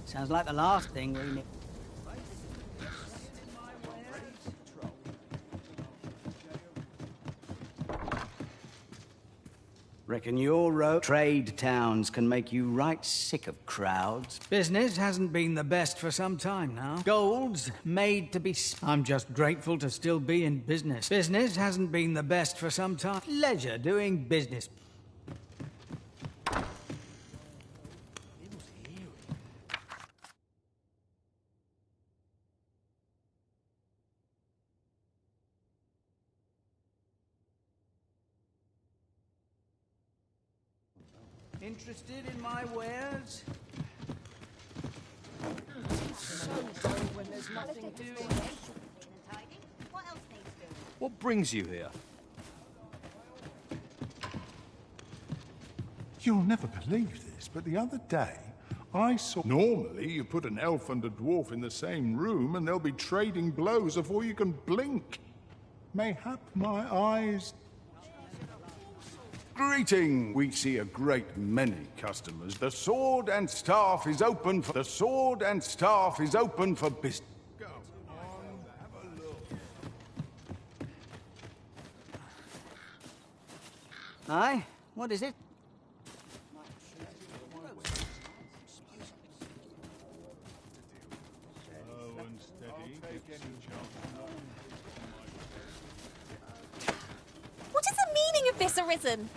Sounds like the last thing we need. Reckon your trade towns can make you right sick of crowds. Business hasn't been the best for some time now. Gold's made to be... I'm just grateful to still be in business. Business hasn't been the best for some time. Pleasure doing business. Interested in my wares? So dull when there's nothing doing. What else needs doing? What brings you here? You'll never believe this, but the other day I saw... Normally, you put an elf and a dwarf in the same room and they'll be trading blows before you can blink. Mayhap my eyes... Greeting! We see a great many customers. The sword and staff is open for... The sword and staff is open for business. Go on, have a look. Aye? What is it? What is the meaning of this, Arisen?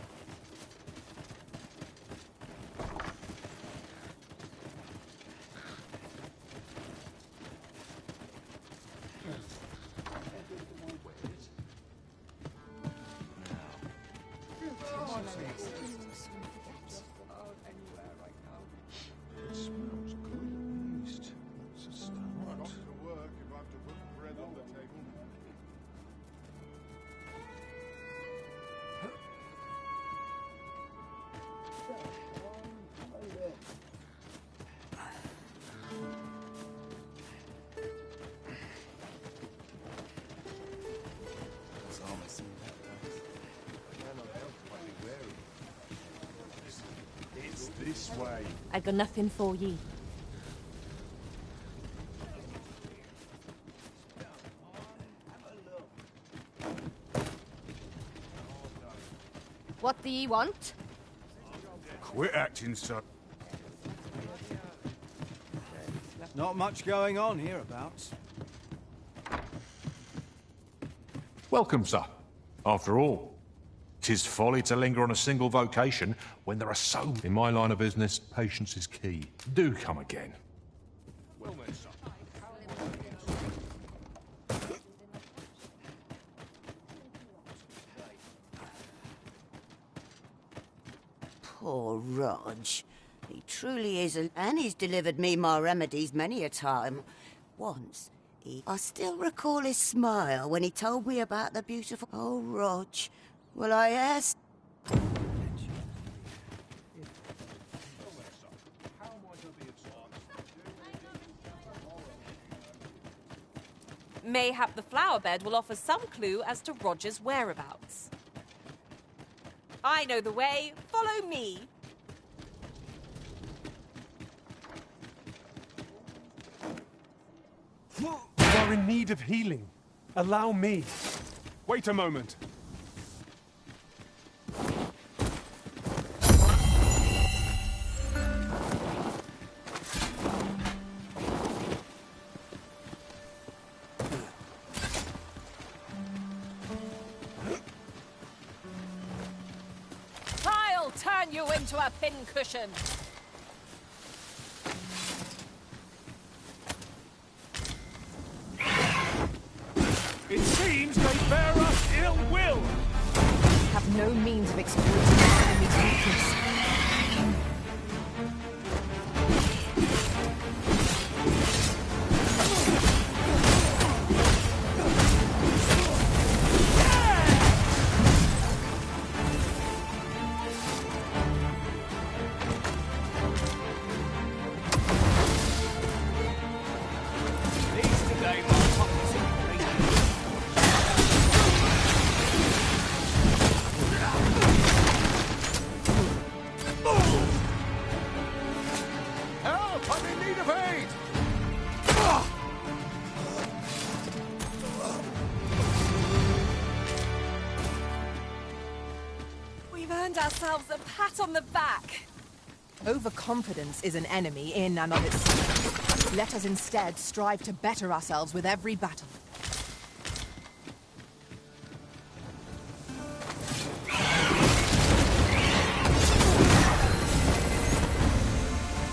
It's this way. I got nothing for ye. What do ye want? Quit acting so... Not much going on hereabouts. Welcome, sir. After all, 'tis folly to linger on a single vocation when there are so... In my line of business, patience is key. Do come again. Well then, sir. Poor Rog. He truly is, and he's delivered me my remedies many a time. Once, I still recall his smile when he told me about the beautiful... Oh, Rog. Well, I asked... Mayhap the flower bed will offer some clue as to Roger's whereabouts. I know the way. Follow me. You are in need of healing. Allow me. Wait a moment. I'll turn you into a pincushion. It seems they bear us ill will. Have no means of exploiting our enemy's weakness. Ourselves a pat on the back. Overconfidence is an enemy in and of itself. Let us instead strive to better ourselves with every battle.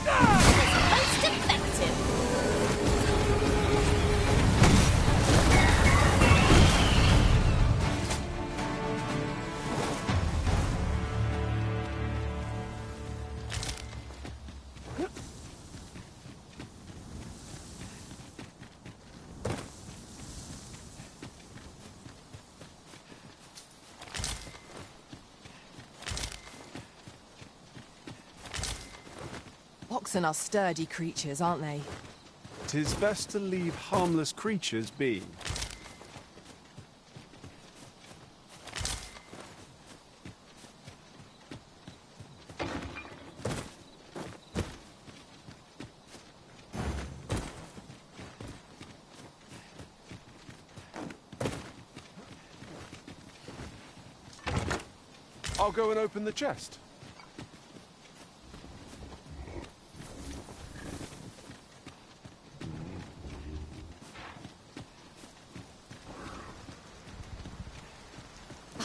Most effective. Oxen are sturdy creatures, aren't they? 'Tis best to leave harmless creatures be. I'll go and open the chest.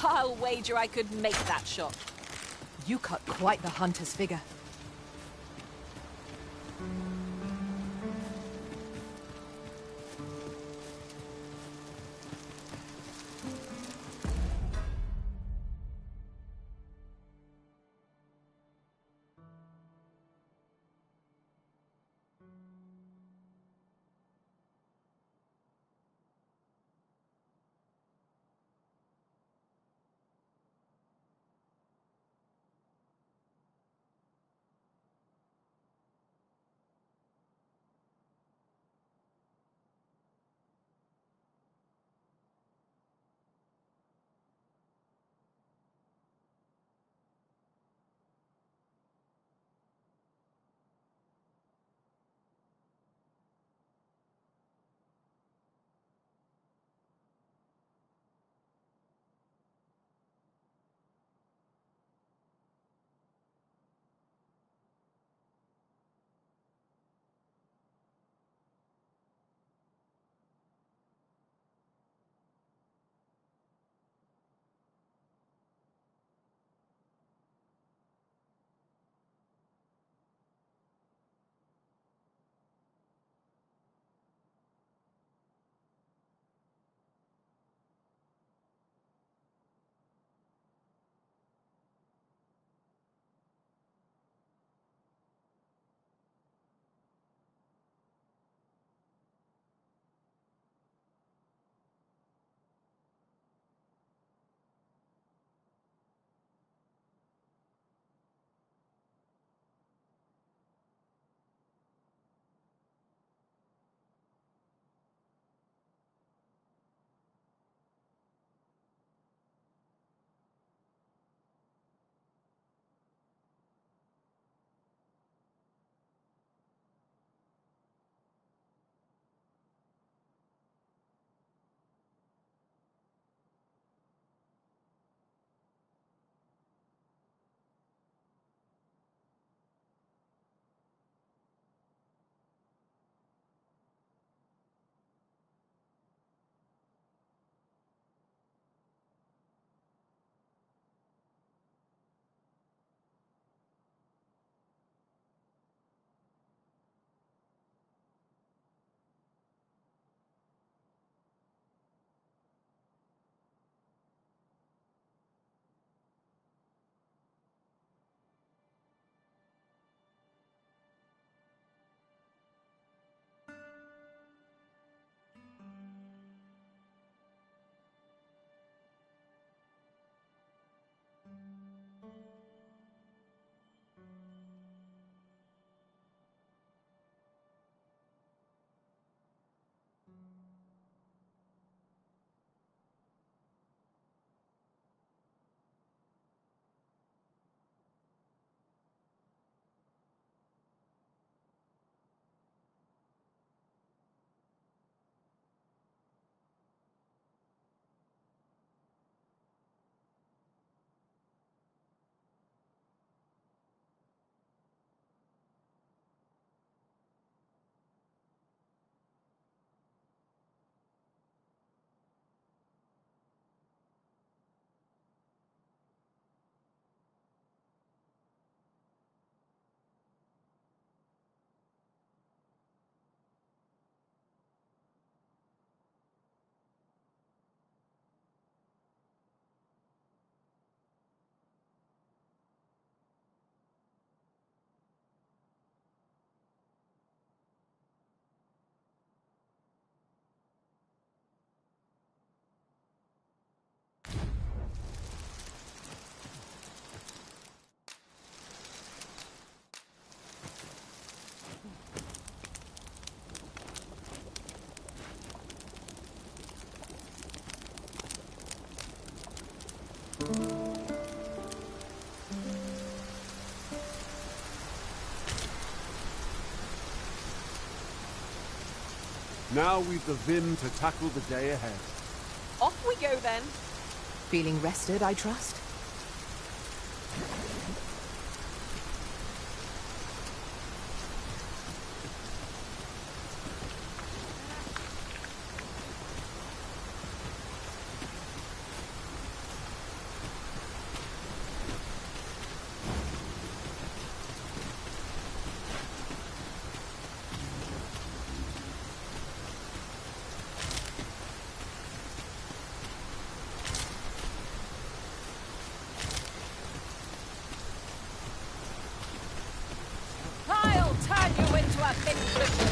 I'll wager I could make that shot. You cut quite the hunter's figure. Now we've the vim to tackle the day ahead. Off we go then. Feeling rested, I trust? I'll turn you into a pincushion.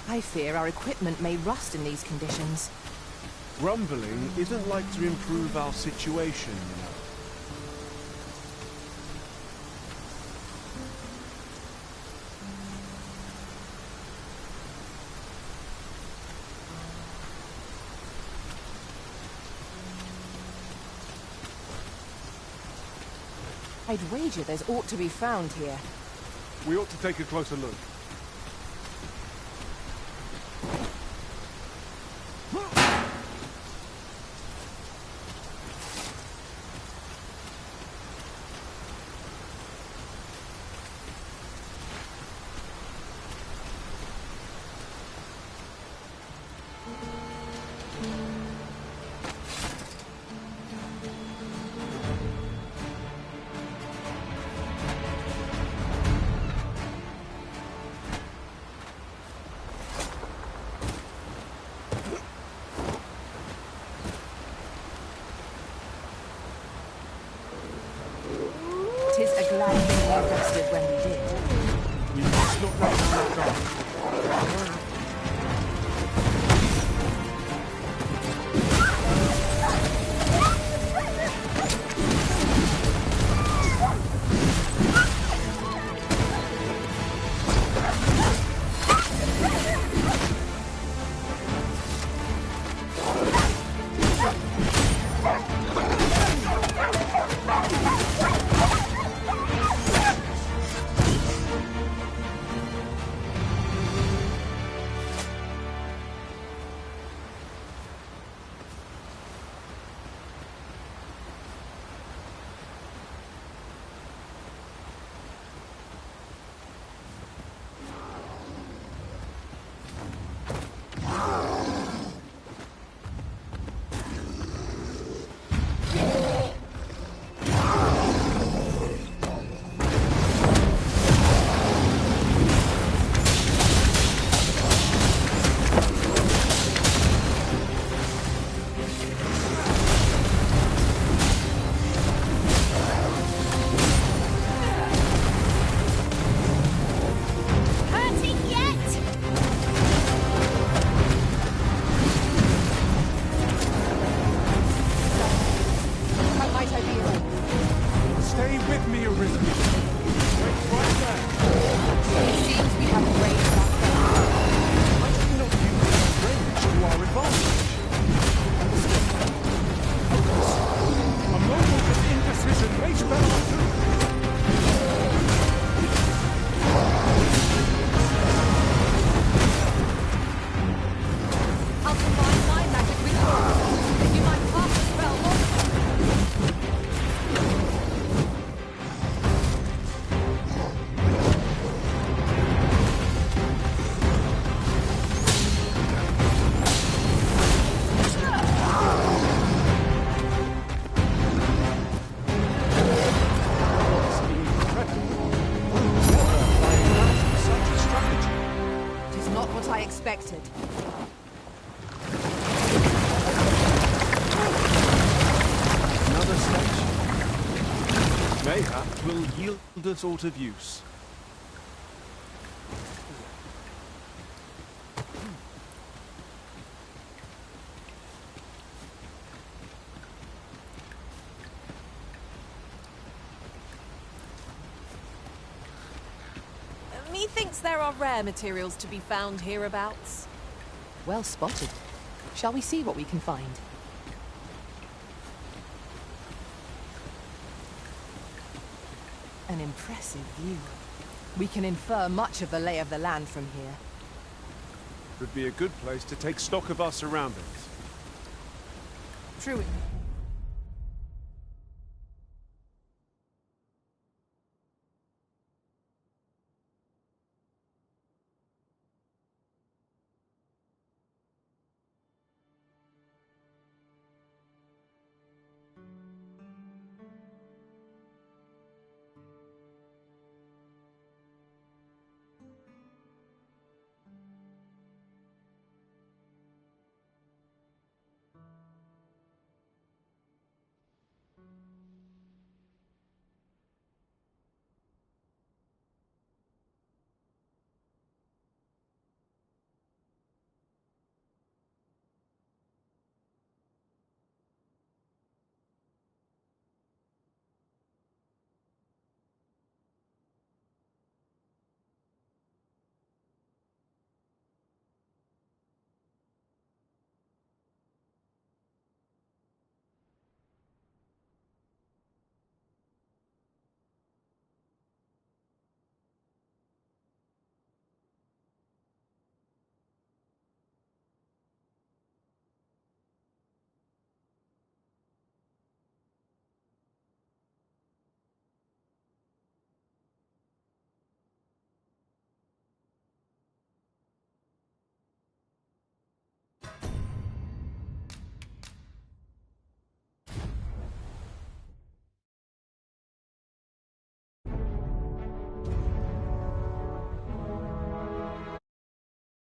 I fear our equipment may rust in these conditions. Grumbling isn't like to improve our situation, you know. I'd wager there's aught to be found here. We ought to take a closer look. Tis a glad thing we rested when we did. We must not run down that dark. expected. Another station. Mayhap will yield us aught of use. Methinks there are rare materials to be found hereabouts. Well spotted. Shall we see what we can find? An impressive view. We can infer much of the lay of the land from here. Would be a good place to take stock of our surroundings. True.